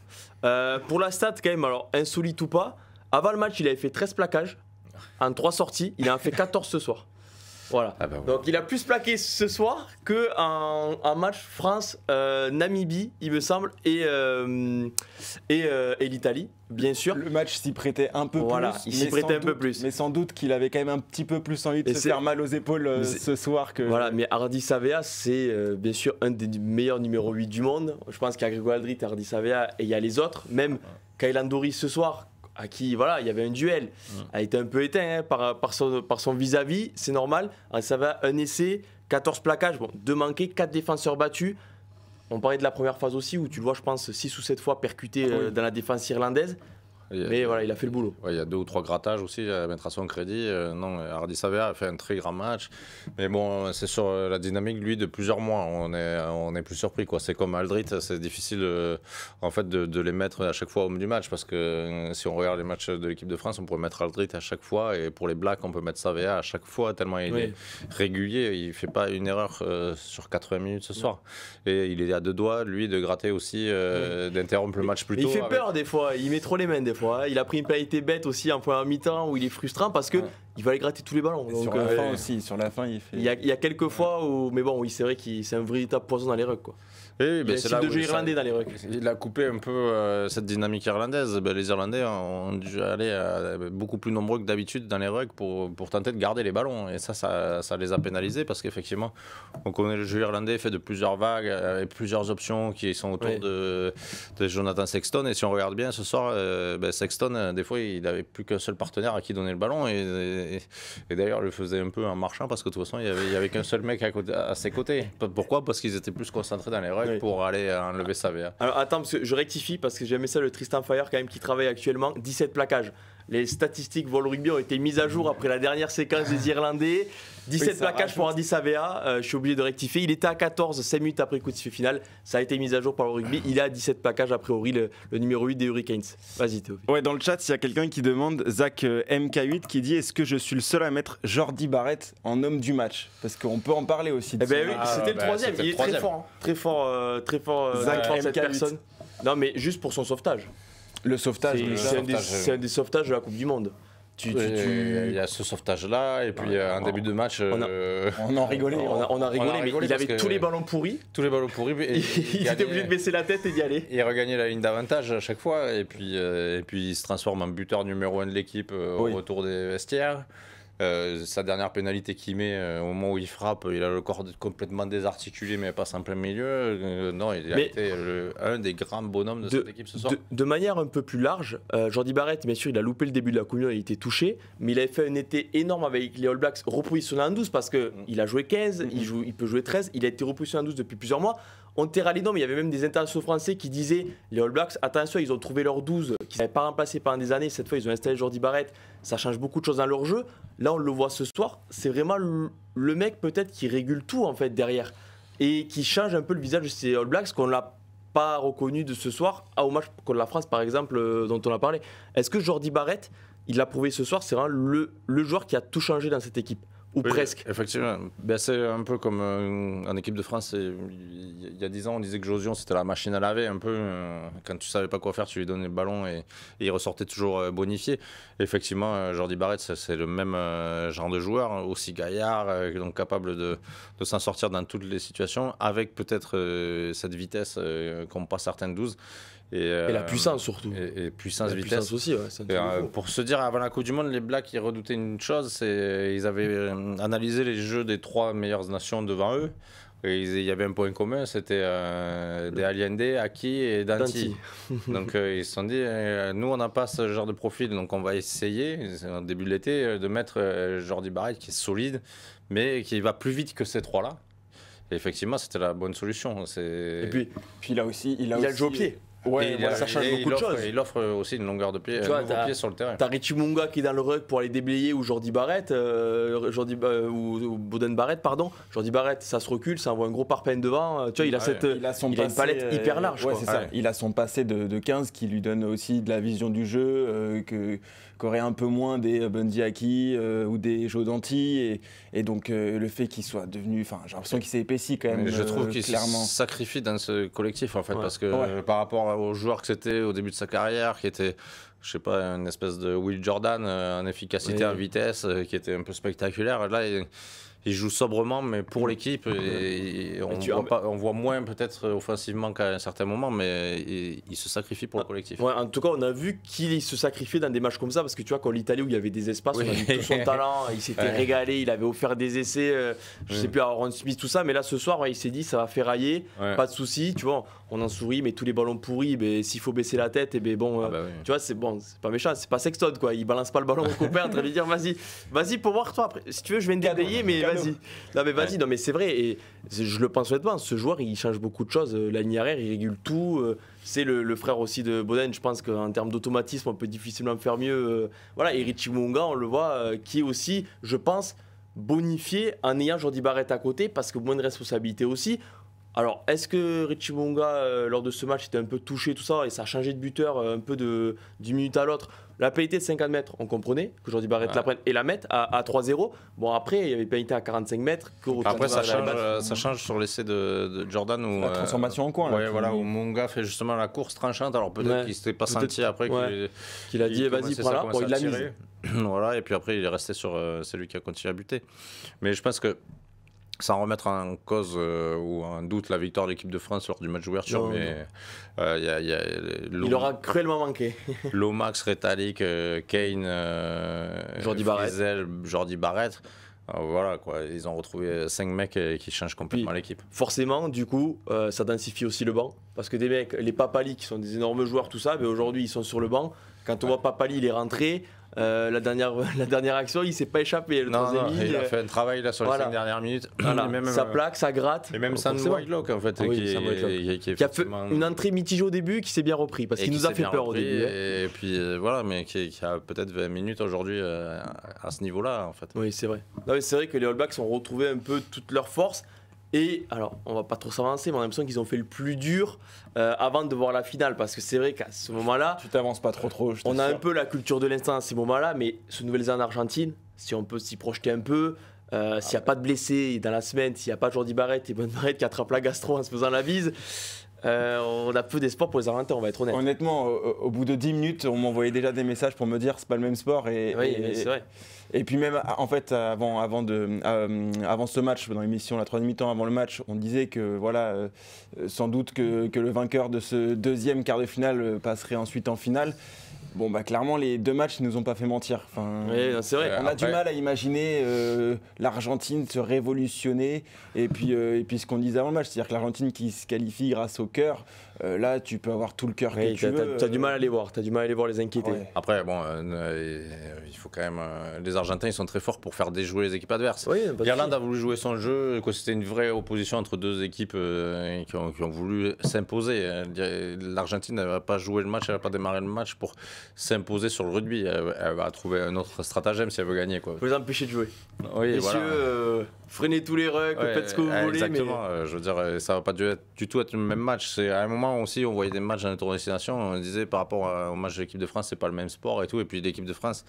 Pour la stat quand même, alors insolite ou pas, avant le match il avait fait 13 plaquages en 3 sorties, il en a fait 14 ce soir. Voilà. Ah bah ouais. Donc il a plus plaqué ce soir qu'un match France-Namibie, il me semble, et l'Italie, bien sûr. Le match s'y prêtait un peu plus. Il s'y prêtait un peu plus. Mais sans doute qu'il avait quand même un petit peu plus envie de se faire mal aux épaules ce soir. Voilà, mais Hardy Savea, c'est bien sûr un des meilleurs numéro 8 du monde. Je pense qu'il y a Grégoire Aldrit, Hardy Savea, et il y a les autres. Même Kailan Doris ce soir, à qui voilà, il y avait un duel, a été un peu éteint hein, par son vis-à-vis, c'est normal. Ça va un essai, 14 plaquages, 2 manqués, 4 défenseurs battus. On parlait de la première phase aussi où tu le vois, je pense, 6 ou 7 fois percuté dans la défense irlandaise. Mais voilà, il a fait le boulot. Ouais, il y a 2 ou 3 grattages aussi à mettre à son crédit. Non, Hardy Savea a fait un très grand match. Mais bon, c'est sur la dynamique, lui, de plusieurs mois. On est plus surpris, quoi. C'est comme Aldrit, c'est difficile en fait, de les mettre à chaque fois au milieu du match. Parce que si on regarde les matchs de l'équipe de France, on pourrait mettre Aldrit à chaque fois. Et pour les Blacks, on peut mettre Savea à chaque fois, tellement il est régulier. Il ne fait pas une erreur sur 80 minutes ce soir. Et il est à 2 doigts, lui, de gratter aussi, d'interrompre le match plus tôt. Il fait peur des fois, il met trop les mains des fois. Il a pris une pénalité bête aussi en première mi-temps où il est frustrant parce que il va aller gratter tous les ballons. Donc, sur la fin aussi, sur la fin il fait. Il y a quelques fois où, mais bon, oui, c'est vrai que c'est un véritable poison dans les rugs, quoi. Oui, ben c'est le jeu irlandais dans les rugs. Il a coupé un peu cette dynamique irlandaise. Ben, les Irlandais ont dû aller beaucoup plus nombreux que d'habitude dans les rugs pour tenter de garder les ballons. Et ça les a pénalisés parce qu'effectivement, on connaît le jeu irlandais fait de plusieurs vagues avec plusieurs options qui sont autour de Jonathan Sexton. Et si on regarde bien ce soir, Sexton, des fois, il n'avait plus qu'un seul partenaire à qui donner le ballon. Et d'ailleurs, il le faisait un peu en marchant parce que de toute façon, il n'y avait qu'un seul mec à ses côtés. Pourquoi ? Parce qu'ils étaient plus concentrés dans les rugs pour aller enlever Savea. Alors attends, parce que je rectifie parce que j'ai aimé ça, le Tristan Fire quand même qui travaille actuellement, 17 plaquages. Les statistiques Vol Rugby ont été mises à jour après la dernière séquence des Irlandais. 17 plaquages pour Hardy Savea, je suis obligé de rectifier. Il était à 14, 5 minutes après le coup de sifflet final. Ça a été mis à jour par le rugby. Il est à 17 plaquages a priori, le numéro 8 des Hurricanes. Vas-y Théo. Ouais, dans le chat, il y a quelqu'un qui demande, Zach MK8, qui dit: est-ce que je suis le seul à mettre Jordy Barrett en homme du match? Parce qu'on peut en parler aussi. Eh ben oui, c'était le troisième. Il est très fort. Hein. Très fort Zach MK8. cette personne. Non mais juste pour son sauvetage. Le sauvetage, c'est un des sauvetages de la Coupe du Monde. Il y a ce sauvetage-là, et puis en début de match... On en rigolait. On a rigolé, mais il avait tous les ballons pourris. Tous les ballons pourris. Il était obligé de baisser la tête et d'y aller. Il regagnait la ligne d'avantage à chaque fois, et puis il se transforme en buteur numéro 1 de l'équipe au retour des vestiaires. Sa dernière pénalité qu'il met au moment où il frappe, il a le corps complètement désarticulé mais passe en plein milieu. Non, il a été un des grands bonhommes de cette équipe ce soir. De manière un peu plus large, Jordy Barrett, bien sûr, il a loupé le début de la Coupe du Monde, il a été touché, mais il avait fait un été énorme avec les All Blacks, repositionné en 12 parce qu'il a joué 15, il peut jouer 13, il a été repositionné en 12 depuis plusieurs mois. On était ralliés, non, mais il y avait même des internationaux français qui disaient les All Blacks, attention, ils ont trouvé leur 12 qu'ils n'avaient pas remplacé pendant des années. Cette fois, ils ont installé Jordy Barrett. Ça change beaucoup de choses dans leur jeu. Là, on le voit ce soir. C'est vraiment le mec peut-être qui régule tout en fait derrière et qui change un peu le visage de ces All Blacks qu'on l'a pas reconnu de ce soir au match contre la France par exemple dont on a parlé. Est-ce que Jordy Barrett, il l'a prouvé ce soir, c'est vraiment le joueur qui a tout changé dans cette équipe? Ou Oui, presque. Effectivement. Ben, c'est un peu comme en équipe de France. Il y a 10 ans, on disait que Josion, c'était la machine à laver. Un peu, quand tu savais pas quoi faire, tu lui donnais le ballon et il ressortait toujours bonifié. Effectivement, Jordi Barrett, c'est le même genre de joueur, hein, aussi gaillard, donc capable de s'en sortir dans toutes les situations, avec peut-être cette vitesse qu'ont pas certaines 12. Et la puissance surtout. Et puissance, La vitesse. puissance aussi, ouais, c'est un truc de fou. Pour se dire, avant la Coupe du Monde, les Blacks, ils redoutaient une chose, c'est ils avaient analysé les jeux des 3 meilleures nations devant eux. Et il y avait un point commun, c'était des Allende, Aki et Danti. Donc ils se sont dit, nous on n'a pas ce genre de profil, donc on va essayer, au début de l'été, de mettre Jordi Barrett qui est solide, mais qui va plus vite que ces 3-là. Et effectivement, c'était la bonne solution. Et puis il a aussi, il a le jeu au pied. Ouais, voilà, ça change beaucoup de choses. Il offre aussi une longueur de pied, tu vois, un nouveau pied sur le terrain. T'as Richie Munga qui est dans le ruck pour aller déblayer, ou Jordi Barrett, ou Boden Barrett, pardon. Jordi Barrett, ça se recule, ça envoie un gros parpaing devant. Tu vois, il a une palette hyper large. Ouais, c'est ça. Il a son passé de 15 qui lui donne aussi de la vision du jeu, qu'aurait un peu moins des Bundy Aki ou des Joe Danti. Et donc le fait qu'il soit devenu. Enfin, j'ai l'impression qu'il s'est épaissi quand même. Mais je trouve qu'il se clairement sacrifie dans ce collectif en fait, parce que par rapport aux joueurs que c'était au début de sa carrière, qui était, je sais pas, une espèce de Will Jordan en efficacité, en vitesse, qui était un peu spectaculaire. Là, il joue sobrement, mais pour l'équipe. Et on voit moins peut-être offensivement qu'à un certain moment, mais il se sacrifie pour le collectif. Ouais, en tout cas, on a vu qu'il se sacrifiait dans des matchs comme ça, parce que tu vois, quand l'Italie où il y avait des espaces, on a vu tout son talent, il s'était régalé, il avait offert des essais, je sais plus, à Aaron Smith, tout ça, mais là ce soir, il s'est dit ça va ferrailler, pas de souci, tu vois, on en sourit, mais tous les ballons pourris, s'il faut baisser la tête, et bon, tu vois, c'est bon, c'est pas méchant, c'est pas Sexton, quoi, il balance pas le ballon au copain, en train de lui dire vas-y pour voir toi, après, si tu veux, je vais me déblayer, mais vas-y. Non mais vas-y, non mais c'est vrai, et je le pense honnêtement, ce joueur il change beaucoup de choses, la ligne arrière il régule tout, c'est le frère aussi de Boden, je pense qu'en termes d'automatisme on peut difficilement faire mieux, voilà, et Richie Munga on le voit, qui est aussi, je pense, bonifié en ayant Jordi Barrett à côté, parce que moins de responsabilité aussi. Alors, est-ce que Richie Munga, lors de ce match, était un peu touché, tout ça, et ça a changé de buteur un peu d'une minute à l'autre? La pénalité de 50 mètres, on comprenait que Jordi Barrett la prenne et la mette à 3-0. Bon, après, il y avait pénalité à 45 mètres. Après, ça change sur l'essai de Jordan. Où, la transformation en coin. Ouais, voilà, où Munga fait justement la course tranchante. Alors peut-être qu'il ne s'était pas senti après qu'il a dit vas-y, prends là. Bon, il l'a mis. Voilà, et puis après, il est resté sur celui qui a continué à buter. Mais je pense que sans remettre en cause ou en doute la victoire de l'équipe de France lors du match d'ouverture, mais il aura cruellement manqué. Lomax, Retallick, Kane, Jordi Barrett. Jordi Barrett. Voilà quoi, ils ont retrouvé 5 mecs qui changent complètement l'équipe. Forcément, du coup, ça densifie aussi le banc. Parce que des mecs, les Papali qui sont des énormes joueurs, tout ça, mais aujourd'hui ils sont sur le banc. Quand on voit Papali, il est rentré. La dernière action, il s'est pas échappé. Non, il a fait un travail là sur les 5 dernières minutes. Voilà. Même, ça plaque, ça gratte. Et même Sam Whitelock en fait, qui a fait une entrée mitigée au début, qui s'est bien repris parce qu'il nous a fait peur au début. Et puis voilà, mais qui a peut-être 20 minutes aujourd'hui à ce niveau-là en fait. Oui, c'est vrai. Non, c'est vrai que les All Blacks ont retrouvé un peu toute leur force. Et alors, on va pas trop s'avancer, mais on a l'impression qu'ils ont fait le plus dur avant de voir la finale. Parce que c'est vrai qu'à ce moment-là. Tu t'avances pas trop. On a un peu la culture de l'instant à ces moments-là, mais ce Nouvelle-Zélande-Argentine, si on peut s'y projeter un peu, s'il n'y a pas de blessés dans la semaine, s'il n'y a pas Jordi Barrett et Boden Barrett qui attrape la gastro en se faisant la bise. On a peu d'espoir pour les Argentins, on va être honnête. Honnêtement, au bout de 10 minutes, on m'envoyait déjà des messages pour me dire c'est pas le même sport. Oui, c'est vrai. Et puis même en fait avant ce match, dans l'émission, la troisième mi-temps avant le match, on disait que voilà, sans doute que le vainqueur de ce deuxième quart de finale passerait ensuite en finale. Bon bah clairement les deux matchs ne nous ont pas fait mentir. Enfin, oui, c'est vrai. On a du mal à imaginer l'Argentine se révolutionner et puis ce qu'on disait avant le match, c'est-à-dire que l'Argentine qui se qualifie grâce au cœur, là tu peux avoir tout le cœur que tu veux. T'as du mal à les voir, les inquiéter. Ouais. Après bon, il faut quand même les Argentins ils sont très forts pour faire déjouer les équipes adverses. Oui, l'Irlande a voulu jouer son jeu, que c'était une vraie opposition entre deux équipes qui ont voulu s'imposer. L'Argentine n'avait pas joué le match, elle n'a pas démarré le match pour s'imposer sur le rugby. Elle va trouver un autre stratagème si elle veut gagner. Quoi. Faut les empêcher de jouer. Oui, messieurs, voilà. Freinez tous les rucks, faites ce que vous voulez. Exactement, mais... je veux dire, ça va pas du tout être le même match. C'est, à un moment aussi, on voyait des matchs dans les tours destination, on disait par rapport au match de l'équipe de France, c'est pas le même sport et tout. Et puis l'équipe de France,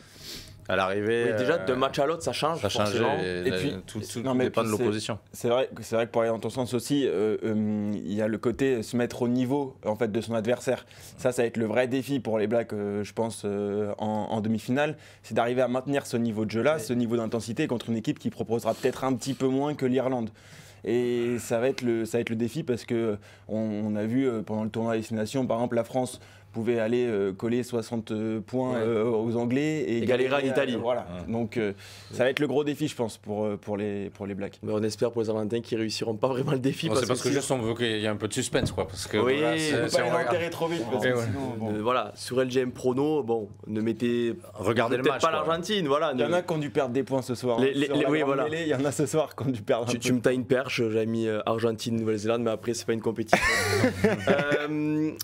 À l'arrivée. Oui, déjà, d'un match à l'autre, ça change. Ça change Et puis, tout dépend de l'opposition. C'est vrai que pour aller dans ton sens aussi, il y a le côté se mettre au niveau en fait, de son adversaire. Ça va être le vrai défi pour les Blacks, je pense, en demi-finale. C'est d'arriver à maintenir ce niveau de jeu-là, ce niveau d'intensité contre une équipe qui proposera peut-être un petit peu moins que l'Irlande. Et ça va être le défi parce qu'on a vu pendant le tournoi à destination, par exemple, la France pouvait aller coller 60 points aux Anglais et galérer en Italie. Voilà. Donc ça va être le gros défi, je pense, pour les Blacks. Mais on espère pour les Argentins qu'ils réussiront pas vraiment le défi. C'est parce que juste on veut qu'il y ait un peu de suspense, quoi. Parce que oui, on ne peut pas les enterrer trop vite. Parce que sinon, voilà, sur LGM Prono, bon, ne mettez regardez le match, pas l'Argentine. Voilà, il y en a qui ont dû perdre des points ce soir. Voilà. Il y en a ce soir qui ont dû perdre. Tu me tailles une perche, j'ai mis Argentine, Nouvelle-Zélande, mais après c'est pas une compétition.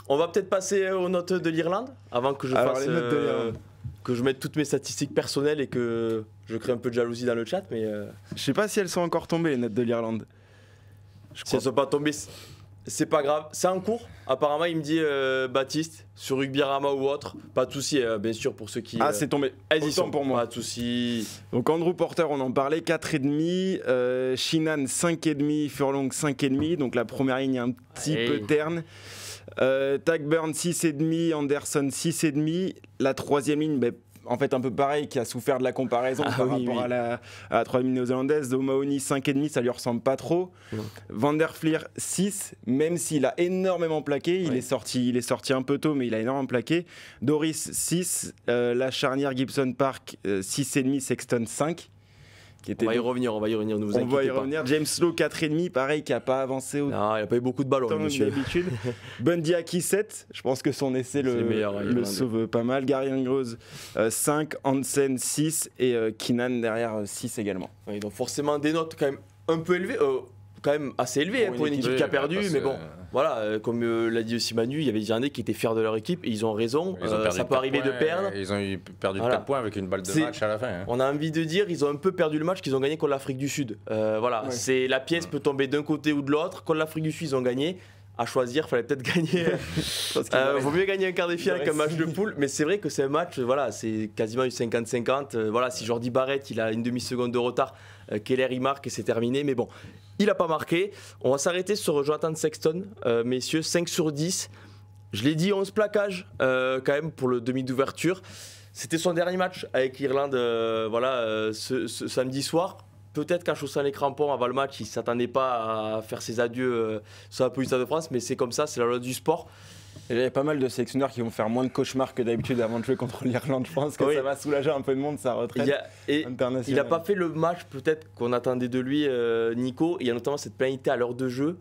On va peut-être passer aux notes de l'Irlande avant que je que je mette toutes mes statistiques personnelles et que je crée un peu de jalousie dans le chat, mais je sais pas si elles sont encore tombées les notes de l'Irlande. Si elles sont pas tombées, c'est pas grave. C'est en cours. Apparemment, il me dit Baptiste sur Rugbyrama ou autre. Pas de souci, bien sûr pour ceux qui. C'est tombé. Elles y sont pour moi. Pas de souci. Donc Andrew Porter, on en parlait, 4,5. Shinan 5,5. Furlong 5,5. Donc la première ligne est un petit peu terne. Tagburn 6,5, Anderson 6,5. La troisième ligne, en fait un peu pareil, qui a souffert de la comparaison par rapport à la troisième ligne néo-zélandaise. O'Mahony 5,5, ça lui ressemble pas trop. Van der Fleer 6, même s'il a énormément plaqué, il est sorti un peu tôt, mais il a énormément plaqué. Doris 6, la charnière Gibson Park 6,5, Sexton 5. On va y revenir, ne vous inquiétez pas. James Lowe 4,5, pareil, qui n'a pas avancé non, il n'a pas eu beaucoup de ballons, monsieur. D'habitude. Bundy Aki 7, je pense que son essai le sauve pas mal. Gary Andrews 5, Hansen 6 et Keenan derrière 6 également. Oui, donc forcément des notes quand même un peu élevées, quand même assez élevées pour une équipe qui a perdu, mais bon, voilà, comme l'a dit aussi Manu, il y avait des Irlandais qui étaient fiers de leur équipe et ils ont raison, ça peut arriver de perdre. Ils ont perdu 4 points avec une balle de match à la fin. On a envie de dire, ils ont un peu perdu le match qu'ils ont gagné contre l'Afrique du Sud. C'est la pièce peut tomber d'un côté ou de l'autre. Contre l'Afrique du Sud, ils ont gagné. À choisir, il fallait peut-être gagner. Vaut mieux gagner un quart des finales qu'un match de poule, mais c'est vrai que c'est un match, c'est quasiment du 50-50. Si Jordi Barrett, il a une demi-seconde de retard, Keller il marque et c'est terminé. Mais bon, il n'a pas marqué. On va s'arrêter sur Jonathan Sexton, messieurs, 5 sur 10. Je l'ai dit, 11 plaquages quand même pour le demi d'ouverture. C'était son dernier match avec l'Irlande ce samedi soir. Peut-être qu'en chaussant les crampons avant le match, il ne s'attendait pas à faire ses adieux sur la pelouse de France, mais c'est comme ça, c'est la loi du sport. Il y a pas mal de sélectionneurs qui vont faire moins de cauchemars que d'habitude avant de jouer contre l'Irlande. Je pense que ça va soulager un peu de monde, sa retraite internationale. Il n'a pas fait le match peut-être qu'on attendait de lui, Nico. Il y a notamment cette pénalité à l'heure de jeu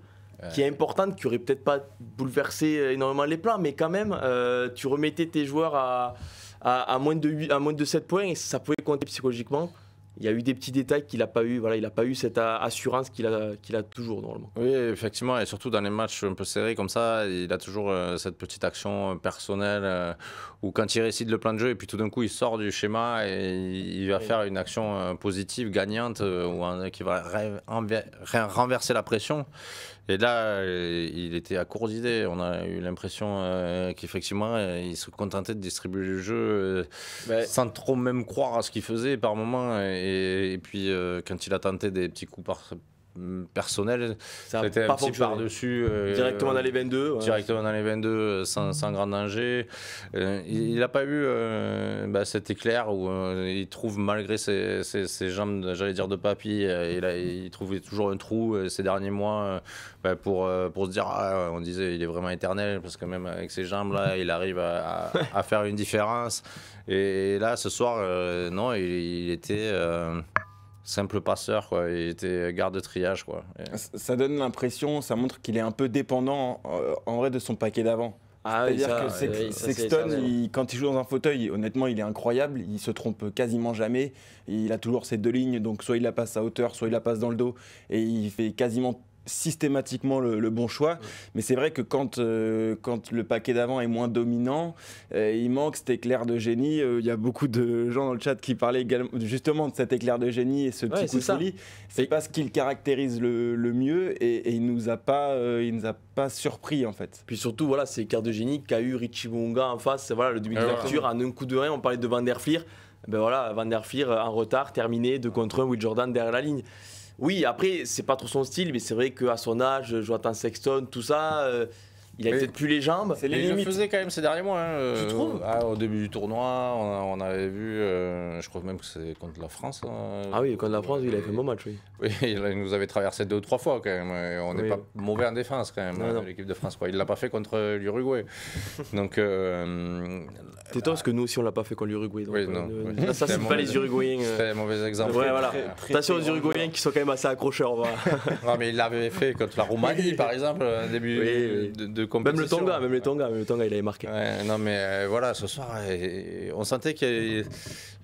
qui est importante, qui aurait peut-être pas bouleversé énormément les plans, mais quand même, tu remettais tes joueurs à moins de 7 points et ça pouvait compter psychologiquement. Il y a eu des petits détails qu'il n'a pas eu. Voilà, il n'a pas eu cette assurance qu'il a toujours normalement. Oui, effectivement, et surtout dans les matchs un peu serrés comme ça, il a toujours cette petite action personnelle où quand il récite le plan de jeu et puis tout d'un coup il sort du schéma et il va faire une action positive, gagnante, qui va renverser la pression. Et là, il était à court d'idées. On a eu l'impression qu'effectivement, il se contentait de distribuer le jeu sans trop même croire à ce qu'il faisait par moment. Et puis, quand il a tenté des petits coups personnels, c'était un petit par-dessus. Directement dans les 22. Directement dans les 22, sans grand danger. Il n'a pas eu cet éclair où il trouve, malgré ses jambes, j'allais dire de papy, il trouvait toujours un trou ces derniers mois pour se dire, on disait, il est vraiment éternel, parce que même avec ses jambes-là, il arrive à faire une différence. Et là, ce soir, non, il était... simple passeur, quoi. Il était garde de triage, quoi. Ça donne l'impression, ça montre qu'il est un peu dépendant en vrai de son paquet d'avant. C'est-à-dire que Sexton, quand il joue dans un fauteuil, honnêtement, il est incroyable. Il se trompe quasiment jamais. Il a toujours ces deux lignes, donc soit il la passe à hauteur, soit il la passe dans le dos, et il fait quasiment systématiquement le bon choix, mais c'est vrai que quand le paquet d'avant est moins dominant, il manque cet éclair de génie. Il y a beaucoup de gens dans le chat qui parlaient également justement de cet éclair de génie et ce petit coup de folie. C'est pas ce qui le caractérise le mieux et il nous a pas surpris en fait. Puis surtout c'est l'éclair de génie qu'a eu Richie Mo'unga en face. Le demi d'ouverture en un coup de rein. On parlait de Van der Fleer. Ben voilà, Van der Flier en retard, terminé, 2 contre 1, Will Jordan derrière la ligne. Oui, après, c'est pas trop son style, mais c'est vrai qu'à son âge, Jonathan Sexton, tout ça, il a peut-être plus les jambes. C'est les Il le limites. faisait quand même ces derniers mois. Tu trouves Au début du tournoi, on avait vu, je crois même que c'est contre la France. Ah oui, contre la France, il avait fait un bon match, oui. Oui, il nous avait traversé 2 ou 3 fois quand même. On n'est Oui. pas mauvais en défense quand même, Non. l'équipe de France. Quoi. Il ne l'a pas fait contre l'Uruguay. Donc, C'est toi, parce que nous aussi, on l'a pas fait contre l'Uruguay. Oui, non. Oui. Ça, c'est pas les Uruguayens. c'était un mauvais exemple. Ouais, voilà. très Attention aux grand Uruguayens qui sont quand même assez accrocheurs. Voilà. Non, mais il l'avait fait contre la Roumanie, par exemple, au début Oui. de compétition. Même le Tonga, il avait marqué. Ouais, non, mais voilà, ce soir, on sentait qu'il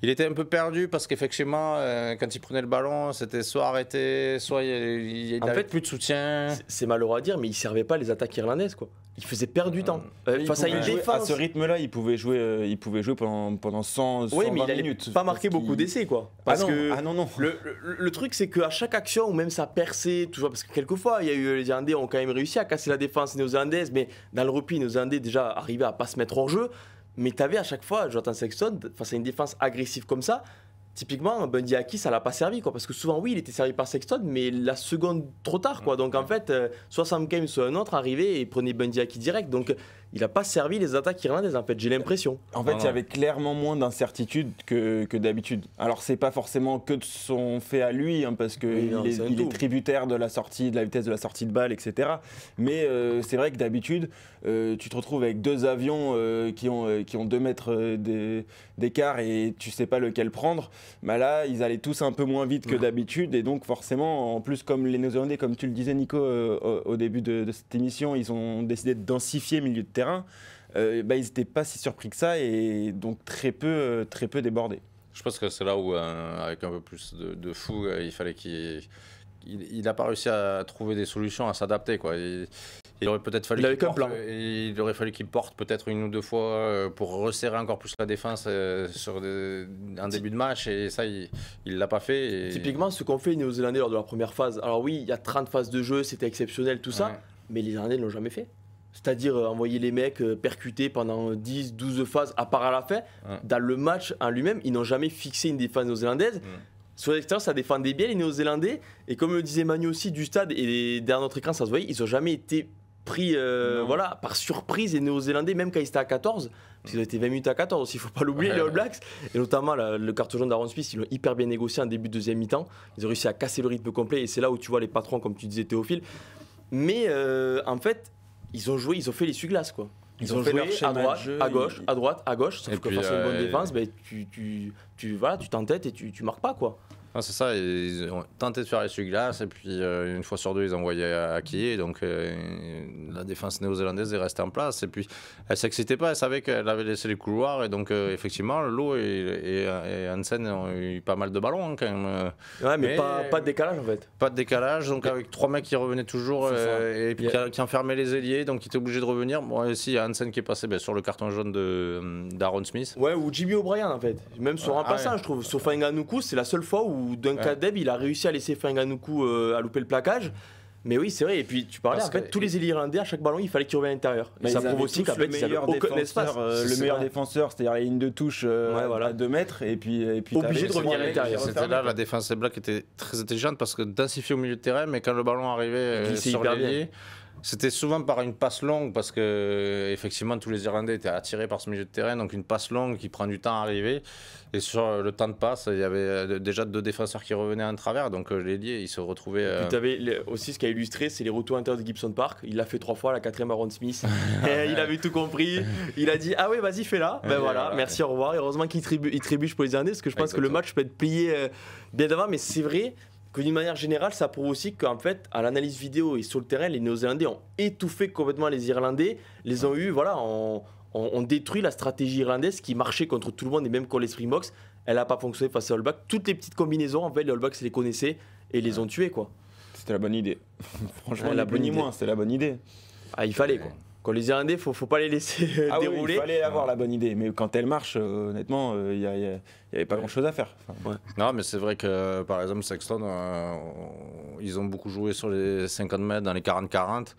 était un peu perdu parce qu'effectivement, quand il prenait le ballon, c'était soit arrêté, soit il En n'avait fait, plus de soutien. C'est malheureux à dire, mais il servait pas les attaques irlandaises, quoi. Il faisait perdre du temps. Il Face à pouvait une jouer- défense. À ce rythme-là, il pouvait jouer pendant 100, Oui, 120 mais il allait minutes. pas marquer Parce beaucoup qu'il- d'essais, quoi. Ah Parce non, que ah non. le truc, c'est qu'à chaque action, ou même sa percée, toujours, parce que quelquefois, il y a eu les Irlandais ont quand même réussi à casser la défense néo-zélandaise, mais dans le repli, les Néo-Zélandais déjà arrivaient à pas se mettre hors jeu. Mais tu avais à chaque fois, Jonathan Sexton, face à une défense agressive comme ça, typiquement, Bundy Aki, ça l'a pas servi, quoi. Parce que souvent, oui, il était servi par Sexton, mais la seconde trop tard, quoi. Donc en fait, soit Sam Game, soit un autre arrivait et prenait Bundy Aki direct. Donc il a pas servi les attaques irlandaises, en fait, j'ai l'impression. En fait, Non, il y non. avait clairement moins d'incertitude que d'habitude. Alors, c'est pas forcément que de son fait à lui, hein, parce qu'il Oui, non, c'est un il tout. est tributaire de la vitesse de la sortie de balle, etc. Mais c'est vrai que d'habitude, tu te retrouves avec 2 avions qui ont 2 mètres d'écart et tu sais pas lequel prendre. Bah là, ils allaient tous un peu moins vite que d'habitude, et donc forcément, en plus, comme les Néo-Zélandais, comme tu le disais, Nico, au début de cette émission, ils ont décidé de densifier le milieu de terrain. Ils n'étaient pas si surpris que ça et donc très peu débordés. Je pense que c'est là où, avec un peu plus de fou, il fallait il n'a pas réussi à trouver des solutions, à s'adapter, quoi. Il aurait peut-être fallu Il avait qu'il qu'un plan. il aurait fallu qu'il porte peut-être 1 ou 2 fois pour resserrer encore plus la défense sur un début de match, et ça, il l'a pas fait. Et... Typiquement, ce qu'ont fait les Néo-Zélandais lors de leur première phase. Alors oui, il y a 30 phases de jeu, c'était exceptionnel, tout ça, Ouais. mais les Irlandais ne l'ont jamais fait. C'est-à-dire envoyer les mecs percuter pendant 10, 12 phases, à part à la fin. Ouais. Dans le match en lui-même, ils n'ont jamais fixé une défense néo-zélandaise. Sur l'extérieur, ça défendait bien les Néo-Zélandais. Et comme le disait Manu aussi du stade, et derrière notre écran, ça se voyait, ils n'ont jamais été pris voilà, par surprise, les Néo-Zélandais, même quand ils étaient à 14. Parce qu'ils ont été 20 minutes à 14 aussi, il ne faut pas l'oublier, les All Blacks. Et notamment le carton jaune d'Aaron Smith, ils l'ont hyper bien négocié en début de deuxième mi-temps. Ils ont réussi à casser le rythme complet. Et c'est là où tu vois les patrons, comme tu disais, Théophile. Mais en fait, ils ont fait les essuie-glaces, quoi. Ils ont fait joué leur à schéma droite, de jeu, à gauche, à droite, à gauche. Sauf Et que puis, face à une bonne défense, ben, tu t'entêtes et tu marques pas, quoi. Ah, c'est ça, ils ont tenté de faire essuie-glace, et puis une fois sur 2, ils envoyaient Aki, et donc la défense néo-zélandaise est restée en place, et puis elle s'excitait pas, elle savait qu'elle avait laissé les couloirs, et donc effectivement, Lowe et Hansen ont eu pas mal de ballons, hein, quand même. Ouais, mais pas de décalage, en fait. Pas de décalage, donc avec 3 mecs qui revenaient toujours, C'est ça. et puis qui enfermaient les ailiers, donc ils étaient obligés de revenir. Bon, ici, il y a Hansen qui est passé sur le carton jaune d'Aaron Smith. Ouais, ou Jimmy O'Brien, en fait. Même sur un passage, ouais. je trouve. Sur Fainga'anuku, c'est la seule fois où Duncan Deb, il a réussi à laisser Fainga'anuku à louper le plaquage. Mais oui, c'est vrai. Et puis, tu parlais, Parce en fait, que- tous les ailiers irlandais, à chaque ballon, il fallait qu'ils reviennent à l'intérieur. Et Bah, ça ils prouve avaient aussi tous qu'en fait, ils n'avaient aucun espace. le meilleur défenseur, c'est-à-dire la ligne de touche voilà. à 2 mètres, et puis Obligé de t'avais revenir à 3 mecs l'intérieur. qui C'était refermaient, là, quoi. la défense des Blacks était très intelligente parce que densifier au milieu de terrain, mais quand le ballon arrivait Il glissait sur hyper l'ailier, c'était souvent par une passe longue parce que effectivement tous les Irlandais étaient attirés par ce milieu de terrain, donc une passe longue qui prend du temps à arriver. Et sur le temps de passe, il y avait déjà 2 défenseurs qui revenaient en travers, donc l'ailier il se retrouvait. Puis t'avais aussi ce qui a illustré, c'est les retours intérieurs de Gibson Park. Il l'a fait 3 fois, la 4e Aaron Smith. Et il avait tout compris. Il a dit ah oui, vas-y, fais-la. Ben Et voilà, voilà. merci, au revoir. Et heureusement qu'il trébuche pour les Irlandais, parce que je pense que le Exactement. match peut être plié bien d'avant. Mais c'est vrai que d'une manière générale, ça prouve aussi qu'en fait, à l'analyse vidéo et sur le terrain, les Néo-Zélandais ont étouffé complètement les Irlandais. Les ont eu, voilà, on détruit la stratégie irlandaise qui marchait contre tout le monde et même contre les Springboks. Elle n'a pas fonctionné face aux All Blacks. Toutes les petites combinaisons, en fait, les All Blacks les connaissaient et les ont tués, quoi. C'était la bonne idée. Franchement, Ouais, la la bonne ni idée. moins, c'était la bonne idée. Ah, il fallait, quoi. Quand les Irlandais, faut pas les laisser Ah oui, dérouler. il fallait avoir la bonne idée, mais quand elle marche, honnêtement, il n'y avait pas grand-chose à faire. Enfin, Non, mais c'est vrai que par exemple, Sexton, ils ont beaucoup joué sur les 50 mètres, dans les 40-40.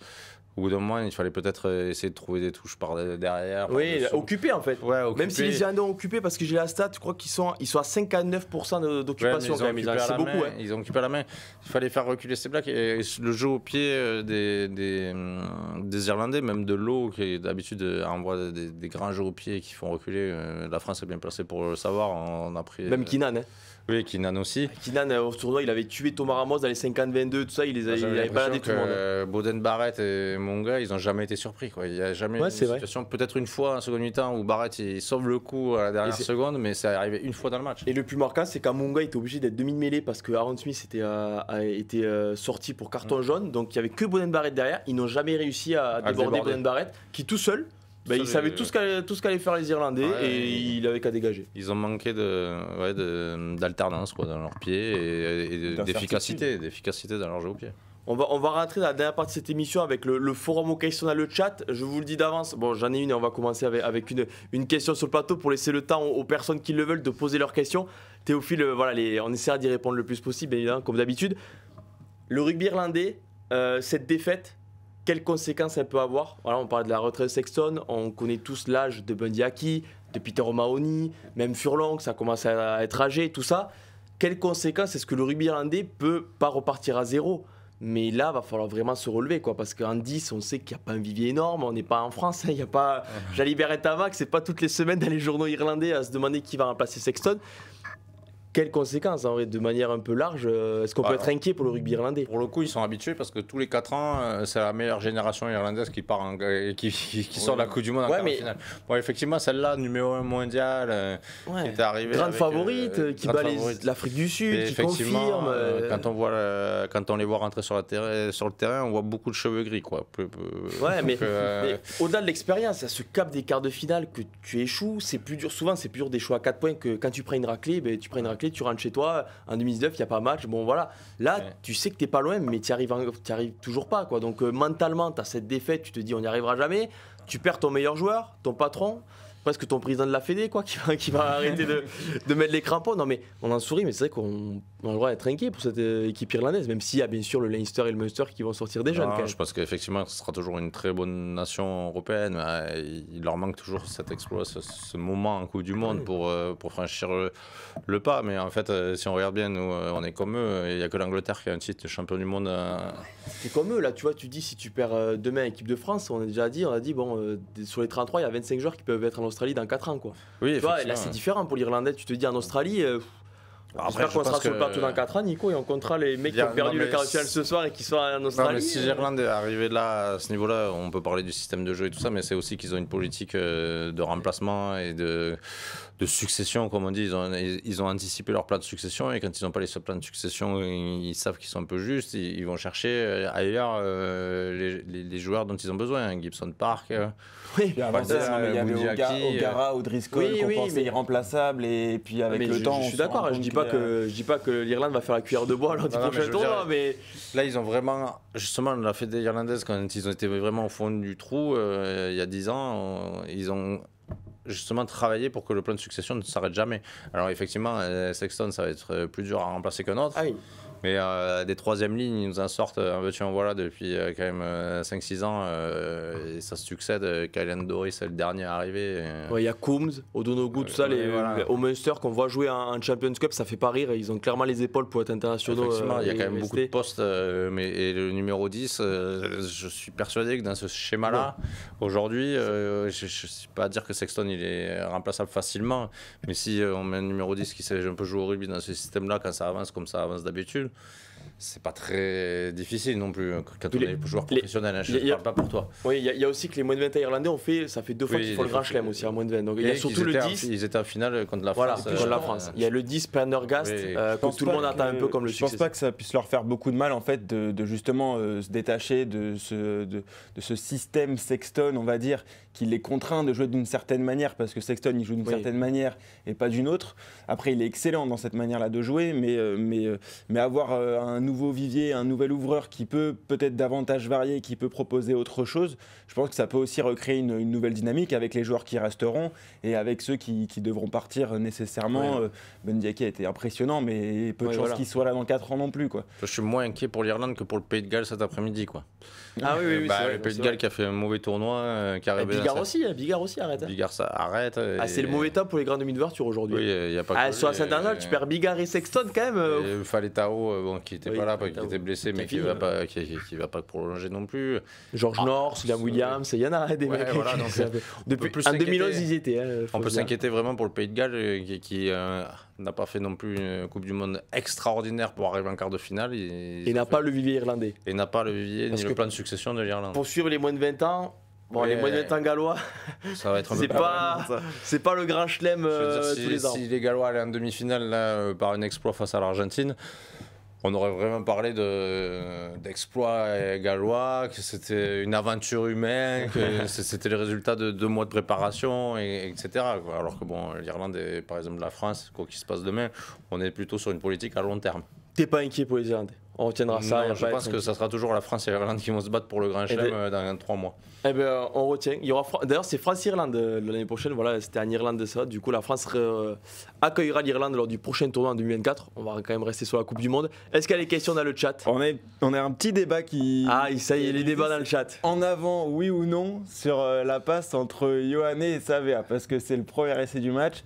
au bout d'un moment, il fallait peut-être essayer de trouver des touches par derrière. Oui, occupé en fait. Ouais, occupé. Même si les Irlandais ont occupé, parce que j'ai la stat, je crois qu'ils sont à 59% d'occupation quand même. C'est beaucoup. Hein. Ils ont occupé la main. Il fallait faire reculer ces Blacks. Et le jeu au pied des Irlandais, même de l'eau, qui d'habitude envoie des grands jeux au pied qui font reculer. La France est bien placée pour le savoir. On a pris, même Keenan. Hein. Oui, Keenan aussi. Keenan, au tournoi, il avait tué Thomas Ramos dans les 50-22, tout ça, il avait baladé tout le monde. Boden Barrett et Monga, ils n'ont jamais été surpris. Quoi. Il n'y a jamais eu une situation, peut-être une fois en seconde mi-temps, où Barrett il sauve le coup à la dernière seconde, mais c'est arrivé une fois dans le match. Et le plus marquant, c'est quand Monga était obligé d'être demi-mêlée parce que Aaron Smith a été sorti pour carton jaune, donc il n'y avait que Boden Barrett derrière. Ils n'ont jamais réussi à déborder Boden Barrett, qui tout seul. Il savait tout ce qu'allaient faire les Irlandais et il avait qu'à dégager. Ils ont manqué d'alternance dans leurs pieds et d'efficacité dans leur jeu au pied. On va rentrer dans la dernière partie de cette émission avec le forum aux questions dans le chat. Je vous le dis d'avance, bon j'en ai une et on va commencer avec une question sur le plateau pour laisser le temps aux personnes qui le veulent de poser leurs questions. Théophile, on essaiera d'y répondre le plus possible, évidemment, comme d'habitude. Le rugby irlandais, cette défaite, quelles conséquences elle peut avoir? Voilà, on parle de la retraite de Sexton, on connaît tous l'âge de Bundee Aki, de Peter O'Mahony, même Furlong, ça commence à être âgé, tout ça. Quelles conséquences est-ce que le rugby irlandais peut pas repartir à zéro? Mais là, il va falloir vraiment se relever, quoi, parce qu'en 10, on sait qu'il n'y a pas un vivier énorme, on n'est pas en France, il n'y a pas Jalibert et Tamac, c'est pas toutes les semaines dans les journaux irlandais à se demander qui va remplacer Sexton. Quelles conséquences, en vrai, de manière un peu large, est-ce qu'on peut être inquiet pour le rugby irlandais? Pour le coup, ils sont habitués parce que tous les 4 ans, c'est la meilleure génération irlandaise qui part qui sort de la Coupe du Monde en quart de finale. Bon, effectivement, celle-là, numéro 1 mondial, qui était arrivée. Grande favorite, qui bat l'Afrique du Sud, qui confirme. Quand on les voit rentrer sur le terrain, on voit beaucoup de cheveux gris, quoi. Mais au-delà de l'expérience, à ce cap des quarts de finale que tu échoues, c'est plus dur. Souvent, c'est plus dur d'échouer à 4 points que quand tu prends une raclée, tu rentres chez toi, en 2019, il n'y a pas match, bon voilà. Là, tu sais que tu n'es pas loin, mais tu n'y arrives toujours pas, quoi. Donc mentalement, tu as cette défaite, tu te dis on n'y arrivera jamais, tu perds ton meilleur joueur, ton patron, presque ton président de la Fédé, quoi, qui va arrêter de mettre les crampons. Non mais on en sourit, mais c'est vrai qu'on a le droit d'être inquiet pour cette équipe irlandaise, même s'il y a bien sûr le Leinster et le Munster qui vont sortir des jeunes. Je pense qu'effectivement, ce sera toujours une très bonne nation européenne. Il leur manque toujours cet exploit, ce moment en Coupe du Monde pour franchir le pas. Mais en fait, si on regarde bien, nous, on est comme eux. Il n'y a que l'Angleterre qui a un titre de champion du monde. C'est comme eux, là, tu vois, tu dis si tu perds demain équipe de France, on a dit, bon, sur les 33, il y a 25 joueurs qui peuvent être en Australie dans 4 ans, quoi. Oui, tu vois, là, c'est différent pour l'Irlandais. Tu te dis en Australie. J'espère qu'on sera sur le plateau dans 4 ans, Nico, et on comptera les mecs qui ont perdu le quart de finale ce soir et qui sont en Australie. Mais si l'Irlande est arrivée là, à ce niveau-là, on peut parler du système de jeu et tout ça, mais c'est aussi qu'ils ont une politique de remplacement et de succession, comme on dit. Ils ont anticipé leur plan de succession, et quand ils n'ont pas les plans de succession, ils savent qu'ils sont un peu justes. Ils vont chercher ailleurs les joueurs dont ils ont besoin. Gibson Park. Oui, il y avait O'Gara, O'Driscoll, qu'on pensait irremplaçable, et puis avec le temps. Je suis d'accord, je dis pas que l'Irlande va faire la cuillère de bois lors du prochain tournoi, mais là ils ont vraiment, justement, la Fédé irlandaise, quand ils ont été vraiment au fond du trou il y a 10 ans, ils ont justement travaillé pour que le plan de succession ne s'arrête jamais. Alors effectivement, Sexton, ça va être plus dur à remplacer qu'un autre. Mais des troisième lignes, ils nous en sortent un peu, voilà, depuis quand même 5-6 ans. Et ça se succède. Kylian Doris, c'est le dernier à arriver. Il y a Coombs, O'Donoghue, tout ça, au Munster qu'on voit jouer en Champions Cup, ça fait pas rire. Ils ont clairement les épaules pour être internationaux. Effectivement, il y a quand même beaucoup de postes. Et le numéro 10, je suis persuadé que dans ce schéma-là, aujourd'hui, je ne sais pas dire que Sexton il est remplaçable facilement. Mais si on met un numéro 10 qui sait un peu jouer au rugby dans ce système-là, quand ça avance comme ça avance d'habitude, c'est pas très difficile non plus quand on est joueur professionnel. Je ne parle pas pour toi. Oui, il y a aussi que les moins de 20 irlandais ont fait, ça fait 2 fois qu'ils font le Grand Chelem aussi à moins de 20. Donc il y a surtout le 10. Ils étaient en finale contre la France. Contre la France. Il y a le 10 Prendergast que tout le monde attend un peu comme le succès. Je pense pas que ça puisse leur faire beaucoup de mal en fait de justement se détacher de ce système Sexton, on va dire, qui les contraint de jouer d'une certaine manière, parce que Sexton il joue d'une certaine manière et pas d'une autre. Après il est excellent dans cette manière-là de jouer, mais avoir un nouveau vivier, un nouvel ouvreur qui peut peut-être davantage varier, qui peut proposer autre chose, je pense que ça peut aussi recréer une nouvelle dynamique avec les joueurs qui resteront et avec ceux qui devront partir nécessairement. Ben Diaky a été impressionnant, mais peu de chance qu'il soit là dans 4 ans non plus, quoi. Je suis moins inquiet pour l'Irlande que pour le Pays de Galles cet après-midi, quoi. Ah oui, Le Pays de Galles qui a fait un mauvais tournoi, qui a rêvé. Bigard aussi arrête. Bigard, ça arrête. C'est le mauvais temps pour les grands demi d'ouverture aujourd'hui. Oui, y a pas sur la Saint-International, tu perds Bigard et Sexton quand même. Faletao, qui n'était pas là, qui était blessé, mais qui ne va pas prolonger non plus. Georges North, Liam Williams, il y en a des mecs. Voilà, donc, en 2011, ils étaient. On peut s'inquiéter vraiment pour le Pays de Galles qui n'a pas fait non plus une Coupe du Monde extraordinaire pour arriver en quart de finale. Et n'a pas le vivier irlandais. Et n'a pas le vivier ni le plan de succession de l'Irlande. Pour suivre les moins de 20 ans, les moins de 20 ans gallois, ça va être c'est pas le grand chelem tous les ans. Si les Gallois allaient en demi-finale là, par un exploit face à l'Argentine, on aurait vraiment parlé d'exploit gallois, que c'était une aventure humaine, que c'était le résultat de 2 mois de préparation, etc. Alors que l'Irlande et par exemple la France, quoi qu'il se passe demain, on est plutôt sur une politique à long terme. T'es pas inquiet pour les Irlandais? On retiendra ça. Non, je pense que ça sera toujours la France et l'Irlande qui vont se battre pour le Grand Chelem dans 3 mois. Eh ben, on retient. D'ailleurs, c'est France-Irlande l'année prochaine. Voilà, c'était en Irlande ça. Du coup, la France accueillera l'Irlande lors du prochain tournoi en 2024. On va quand même rester sur la Coupe du Monde. Est-ce qu'il y a des questions dans le chat? On a un petit débat qui... Ah, ça y est, les débats dans le chat. En avant, oui ou non, sur la passe entre Ioane et Savea, parce que c'est le premier essai du match.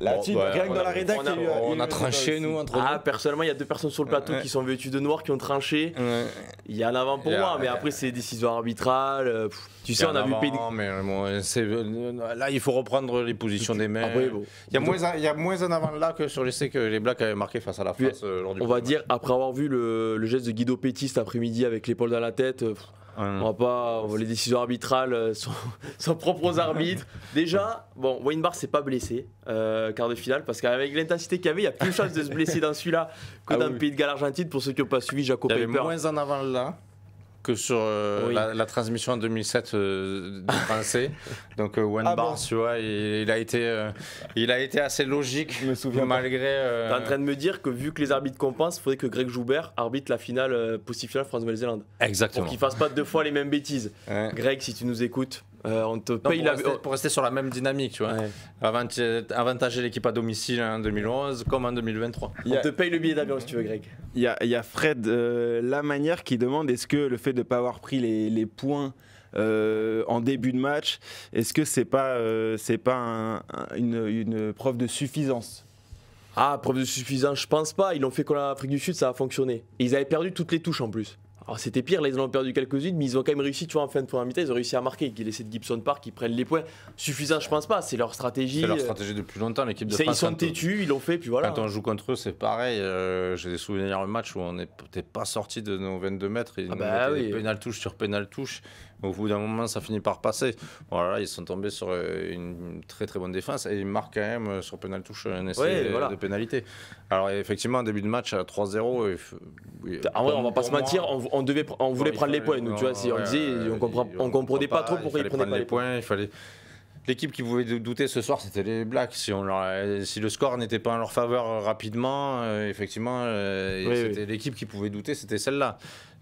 Là-dessus, rien que dans la rédac, on a tranché, nous, entre nous. Personnellement, il y a 2 personnes sur le plateau qui sont vêtues de noir, qui ont tranché. Il y en a avant pour moi, mais après, c'est des décisions arbitrales. Tu sais, on a vu Pays de... Là, il faut reprendre les positions des mains. Il y a moins en avant là que sur l'essai que les Blacks avaient marqué face à la France. On va dire, après avoir vu le geste de Guido Petit cet après-midi avec l'épaule dans la tête... On va pas, les décisions arbitrales sont propres aux arbitres. Déjà, Wayne Barr s'est pas blessé quart de finale parce qu'avec l'intensité qu'il y avait, il y a plus de chances de se blesser dans celui-là que dans le Pays de Galles Argentine. Pour ceux qui n'ont pas suivi, Jaco Peyper. Il y avait moins en avant là que sur la transmission en 2007 du français. Donc Wayne Barr, tu vois, il a été assez logique. Je me souviens malgré. T'es en train de me dire que vu que les arbitres compensent, il faudrait que Greg Joubert arbitre la finale possible finale France-Nouvelle-Zélande. Exactement. Pour qu'il fasse pas 2 fois les mêmes bêtises. Greg, si tu nous écoutes. On te paye pour rester sur la même dynamique, tu vois. Avantager l'équipe à domicile en 2011 comme en 2023. On te paye le billet d'avion si tu veux, Greg. Il y a Fred Lamanière qui demande est-ce que le fait de ne pas avoir pris les points en début de match, est-ce que c'est pas une preuve de suffisance? Preuve de suffisance, je pense pas. Ils l'ont fait contre l'Afrique du Sud, ça a fonctionné. Et ils avaient perdu toutes les touches en plus. Alors c'était pire, là ils en ont perdu quelques-unes, mais ils ont quand même réussi, tu vois, en fin de première mi-temps, ils ont réussi à marquer, qu'ils laissent de Gibson Park, qu'ils prennent les points. Suffisant, je pense pas, c'est leur stratégie. C'est leur stratégie depuis longtemps, l'équipe de France. Ils sont têtus, ils l'ont fait, puis voilà. Quand on joue contre eux, c'est pareil. J'ai des souvenirs d'un match où on n'était pas sorti de nos 22 mètres, ils nous mettaient pénal touche sur pénal touche. Au bout d'un moment, ça finit par passer. Voilà, ils sont tombés sur une très très bonne défense et ils marquent quand même sur pénal touche un essai de pénalité. Alors effectivement, en début de match à 3-0. En vrai, on va pas se mentir, on voulait prendre les points. Nous, tu vois, si on disait, on comprenait pas trop pourquoi ils prenaient pas les points. Il fallait. L'équipe qui pouvait douter ce soir, c'était les Blacks. Si le score n'était pas en leur faveur rapidement, effectivement, c'était l'équipe qui pouvait douter, c'était celle-là.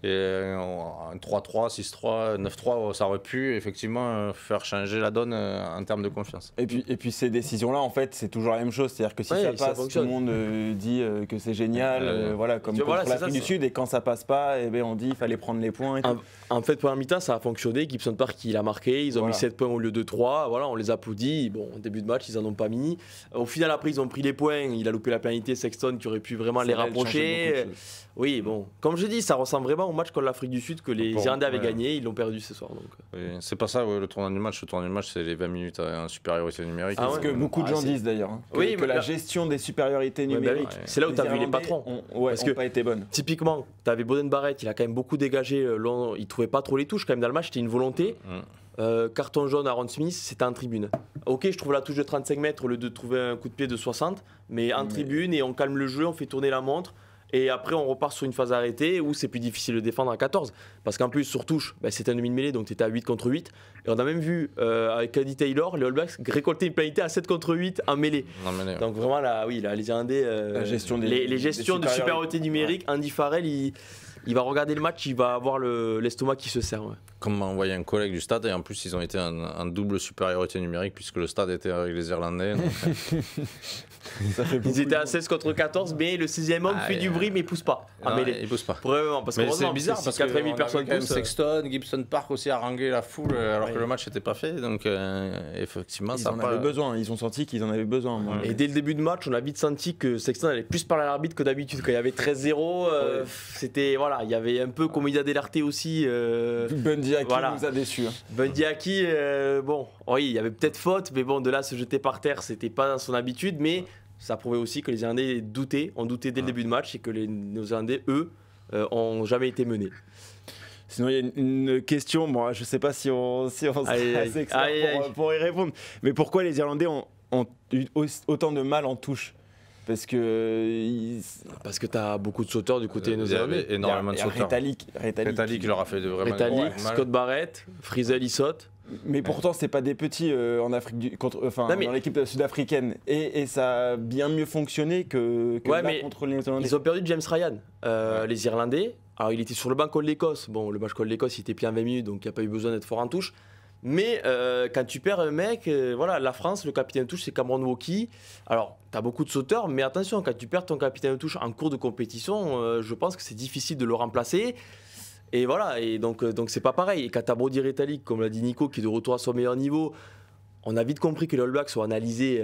Et un 3-3, 6-3, 9-3, ça aurait pu effectivement faire changer la donne en termes de confiance. Et puis ces décisions-là, en fait, c'est toujours la même chose. C'est-à-dire que si ça passe, tout le monde dit que c'est génial, comme contre l'Afrique du Sud. Et quand ça passe pas, on dit qu'il fallait prendre les points. En fait, pour un mi-temps, ça a fonctionné. Gibson Park, il a marqué. Ils ont mis 7 points au lieu de 3. Voilà, on les applaudit. Bon, au début de match, ils en ont pas mis. Au final, après, ils ont pris les points. Il a loupé la pénalité, Sexton, qui aurait pu vraiment les rapprocher. Oui, bon, comme je dis, ça ressemble vraiment au match contre l'Afrique du Sud que les Irlandais avaient gagné, ils l'ont perdu ce soir. Donc. Oui, c'est pas ça le tournoi du match. Le tournoi du match, c'est les 20 minutes en supériorité numérique. C'est ce que beaucoup de gens disent d'ailleurs. Que la gestion des supériorités numériques, c'est là où tu as vu les patrons. Parce que pas été bonnes. Typiquement, tu avais Boden Barrett, il a quand même beaucoup dégagé. Il trouvait pas trop les touches quand même dans le match, c'était une volonté. Carton jaune à Aaron Smith, c'était en tribune. Ok, je trouve la touche de 35 mètres au lieu de trouver un coup de pied de 60, mais en tribune et on calme le jeu, on fait tourner la montre. et après on repart sur une phase arrêtée où c'est plus difficile de défendre à 14. Parce qu'en plus, sur touche, c'était un demi-mêlée, donc tu étais à 8 contre 8. Et on a même vu avec Cody Taylor, les All Blacks récolter une pénalité à 7 contre 8 en mêlée. Donc vraiment, là, les Irlandais, la gestion les gestions de supériorité numérique, Andy Farrell, il va regarder le match, il va avoir l'estomac qui se serre. Ouais. Comme m'a envoyé un collègue du stade, et en plus ils ont été en double supériorité numérique puisque le stade était avec les Irlandais. Donc... Ils étaient à 16 contre 14, mais le 6e homme fait du bruit mais il pousse pas. Il pousse pas. Vraiment, parce que c'est bizarre parce que 80 000 personnes poussent. Sexton, Gibson Park aussi a rangé la foule alors que le match n'était pas fait. Donc effectivement, ils en avaient besoin. Ils ont senti qu'ils en avaient besoin. Et dès le début de match, on a vite senti que Sexton allait plus parler à l'arbitre que d'habitude. Quand il y avait 13-0, c'était il y avait un peu comme il a délarté aussi. Bundy Aki nous a déçus. Bundy Aki, il y avait peut-être faute, mais bon, de là se jeter par terre, c'était pas dans son habitude, mais ça prouvait aussi que les Irlandais ont douté dès le début de match et que les Néo-Zélandais, eux, ont jamais été menés. Sinon, il y a une question, je ne sais pas si on sera assez expert pour y répondre, mais pourquoi les Irlandais ont eu autant de mal en touche ? Parce que tu as beaucoup de sauteurs du côté néo-zélandais. Énormément de sauteurs. Retallick leur a fait de vraiment Retallick, Scott Barrett, Frizzell, il saute. Mais pourtant, c'est pas des petits en Afrique dans l'équipe sud-africaine. Et ça a bien mieux fonctionné que contre les Néo-Zélandais. Ils ont perdu James Ryan, les Irlandais. Alors, il était sur le banc contre l'Écosse. Bon, le match contre l'Écosse, il était pris en 20 minutes, donc il n'y a pas eu besoin d'être fort en touche. Mais quand tu perds un mec, la France, le capitaine de touche, c'est Cameron Woki. Alors, tu as beaucoup de sauteurs, mais attention, quand tu perds ton capitaine de touche en cours de compétition, je pense que c'est difficile de le remplacer. Et voilà, et donc c'est pas pareil. Et quand tu as Brodie Retallick, comme l'a dit Nico, qui est de retour à son meilleur niveau, on a vite compris que les All Blacks sont analysés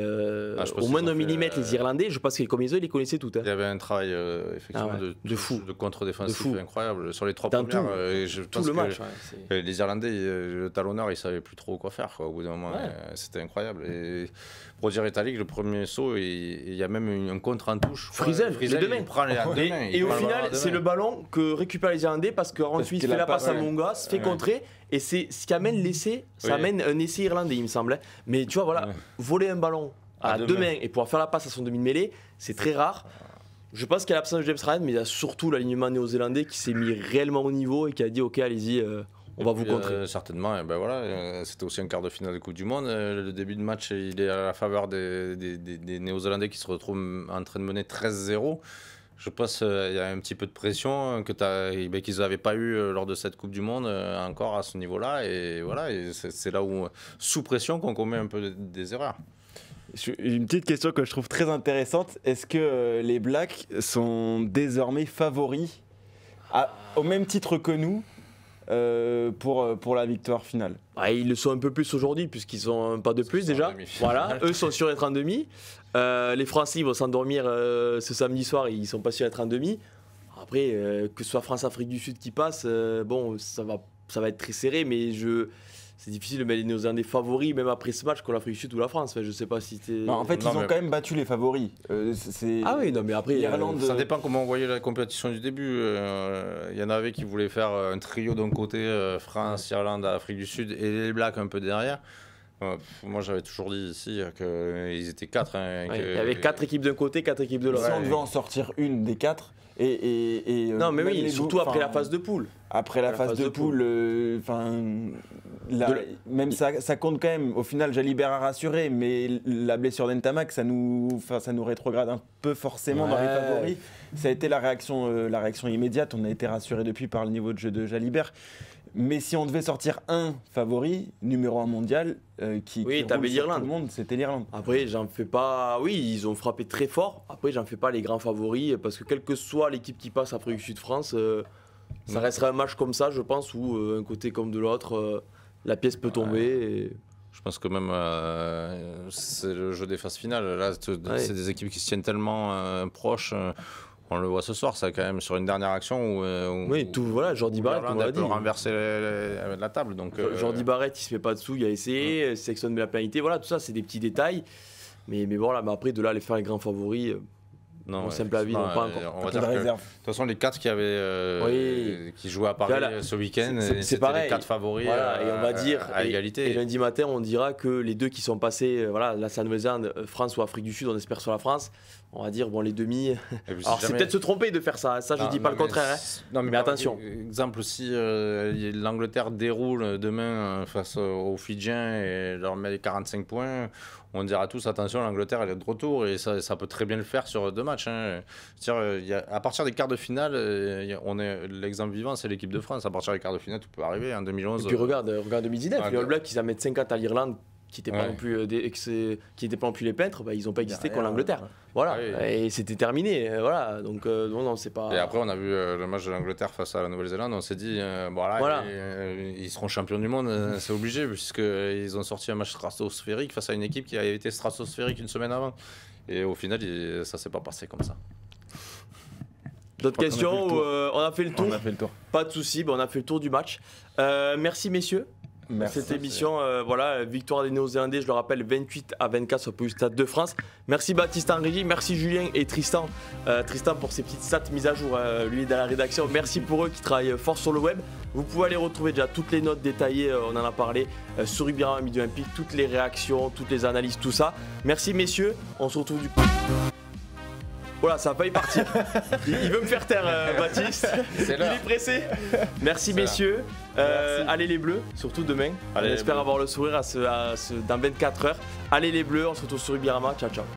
au moins d'un millimètre les Irlandais. Je pense que comme ils les connaissaient toutes. Il y avait un travail effectivement de fou, de contre-défensif incroyable sur les trois premières. Tout le match. Les Irlandais, le talonneur, ils savaient plus trop quoi faire. Au bout d'un moment, c'était incroyable. Et Brodie Retallick, le premier saut, il y a même un contre en touche. Frizzell, il prend les deux mains. Et au final, c'est le ballon que récupèrent les Irlandais parce qu'ensuite il fait la passe à Monga, se fait contrer. Et c'est ce qui amène l'essai, ça amène un essai irlandais, il me semble. Mais tu vois, voler un ballon à deux mains et pouvoir faire la passe à son demi-mêlée, c'est très rare. Je pense qu'il y a l'absence de James Ryan, mais il y a surtout l'alignement néo-zélandais qui s'est mis réellement au niveau et qui a dit ok, allez-y, on va vous contrer. Certainement, c'était aussi un quart de finale de Coupe du Monde. Le début de match, il est à la faveur des Néo-Zélandais qui se retrouvent en train de mener 13-0. Je pense qu'il y a un petit peu de pression qu'ils n'avaient pas eu lors de cette Coupe du Monde encore à ce niveau-là. Et voilà, c'est là où, sous pression, qu'on commet un peu des erreurs. Une petite question que je trouve très intéressante. Est-ce que les Blacks sont désormais favoris au même titre que nous pour la victoire finale? Ils le sont un peu plus aujourd'hui puisqu'ils ont un pas de plus déjà. Voilà, eux sont sûrs d'être en demi. Les Français vont s'endormir ce samedi soir, ils sont pas sûrs d'être en demi. Après, que ce soit France-Afrique du Sud qui passe, ça va être très serré, mais c'est difficile de mettre les Néo-Zélandais favoris, même après ce match, contre l'Afrique du Sud ou la France. Je sais pas si t'es... En fait, ils ont quand même battu les favoris. Mais après... l'Irlande... Ça dépend comment on voyait la compétition du début. Il y en avait qui voulaient faire un trio d'un côté, France, Irlande, Afrique du Sud, et les Blacks un peu derrière. Moi, j'avais toujours dit ici qu'ils étaient 4. Il y avait 4 équipes d'un côté, 4 équipes de l'autre. Si on devait en sortir une des 4... non, mais oui, surtout après la phase de poule. Après la phase de poule, même ça compte quand même. Au final, Jalibert a rassuré, mais la blessure d'Ntamak, ça nous rétrograde un peu forcément dans les favoris. Ça a été la réaction immédiate. On a été rassuré depuis par le niveau de jeu de Jalibert. Mais si on devait sortir un favori, numéro 1 mondial, qui t'avais l'Irlande. Tout le monde, c'était l'Irlande. Après, j'en fais pas. Oui, ils ont frappé très fort. Après, j'en fais pas les grands favoris parce que quelle que soit l'équipe qui passe Afrique du Sud France, ça resterait un match comme ça, je pense, où un côté comme de l'autre, la pièce peut tomber. Et... Je pense que même c'est le jeu des phases finales. Là, c'est des équipes qui se tiennent tellement proches. On le voit ce soir, c'est quand même sur une dernière action où Jordi Barrett, on a renversé la table. Donc, Jordi Barrett, il se met pas dessous, il a essayé, Sexton met la pénalité, tout ça, c'est des petits détails. Mais mais après, de là, aller faire les grands favoris, en simple avis, non, pas encore. On va dire de toute façon, les 4 qui jouaient à Paris ce week-end, c'est pareil. Les 4 favoris et on va dire, à égalité. Et lundi matin, on dira que les deux qui sont passés, là, c'est la Nouvelle-Zélande, France ou Afrique du Sud, on espère sur la France. on va dire, bon, les demi. Et puis, Alors, c'est peut-être se tromper de faire ça, je dis pas le contraire. Non, mais attention. Exemple, si l'Angleterre déroule demain face aux Fidjiens et leur met les 45 points, on dira tous attention, l'Angleterre elle est de retour et ça peut très bien le faire sur 2 matchs. Hein. C'est-à-dire, à partir des quarts de finale, l'exemple vivant, c'est l'équipe de France. À partir des quarts de finale, tout peut arriver en 2011. Et puis regarde 2019, les All Blacks, ils en mettent 50 à l'Irlande, qui n'étaient pas non plus les peintres, bah, ils n'ont pas existé contre l'Angleterre. Voilà, et c'était terminé. Voilà, donc non, c'est pas. Et après, on a vu le match de l'Angleterre face à la Nouvelle-Zélande, on s'est dit, ils seront champions du monde, c'est obligé, puisqu'ils ont sorti un match stratosphérique face à une équipe qui avait été stratosphérique une semaine avant. Et au final, ça s'est pas passé comme ça. D'autres questions on a fait le tour. On a fait le tour. Pas de soucis, on a fait le tour du match. Merci messieurs. Merci. Cette émission, voilà, victoire des Néo-Zélandais, je le rappelle, 28-24 sur le Stade de France. Merci Baptiste en régie, merci Julien et Tristan. Tristan pour ses petites stats mises à jour, lui dans la rédaction. Merci pour eux qui travaillent fort sur le web. Vous pouvez aller retrouver déjà toutes les notes détaillées, on en a parlé, sur Rugby-Rama Midi Olympique, toutes les réactions, toutes les analyses, tout ça. Merci messieurs, on se retrouve du coup. Voilà, ça a failli partir. Il veut me faire taire, Baptiste. Il est pressé. Merci messieurs. Allez les Bleus, surtout demain. On espère avoir le sourire dans 24 heures. Allez les Bleus, on se retrouve sur Rugby-Rama. Ciao, ciao.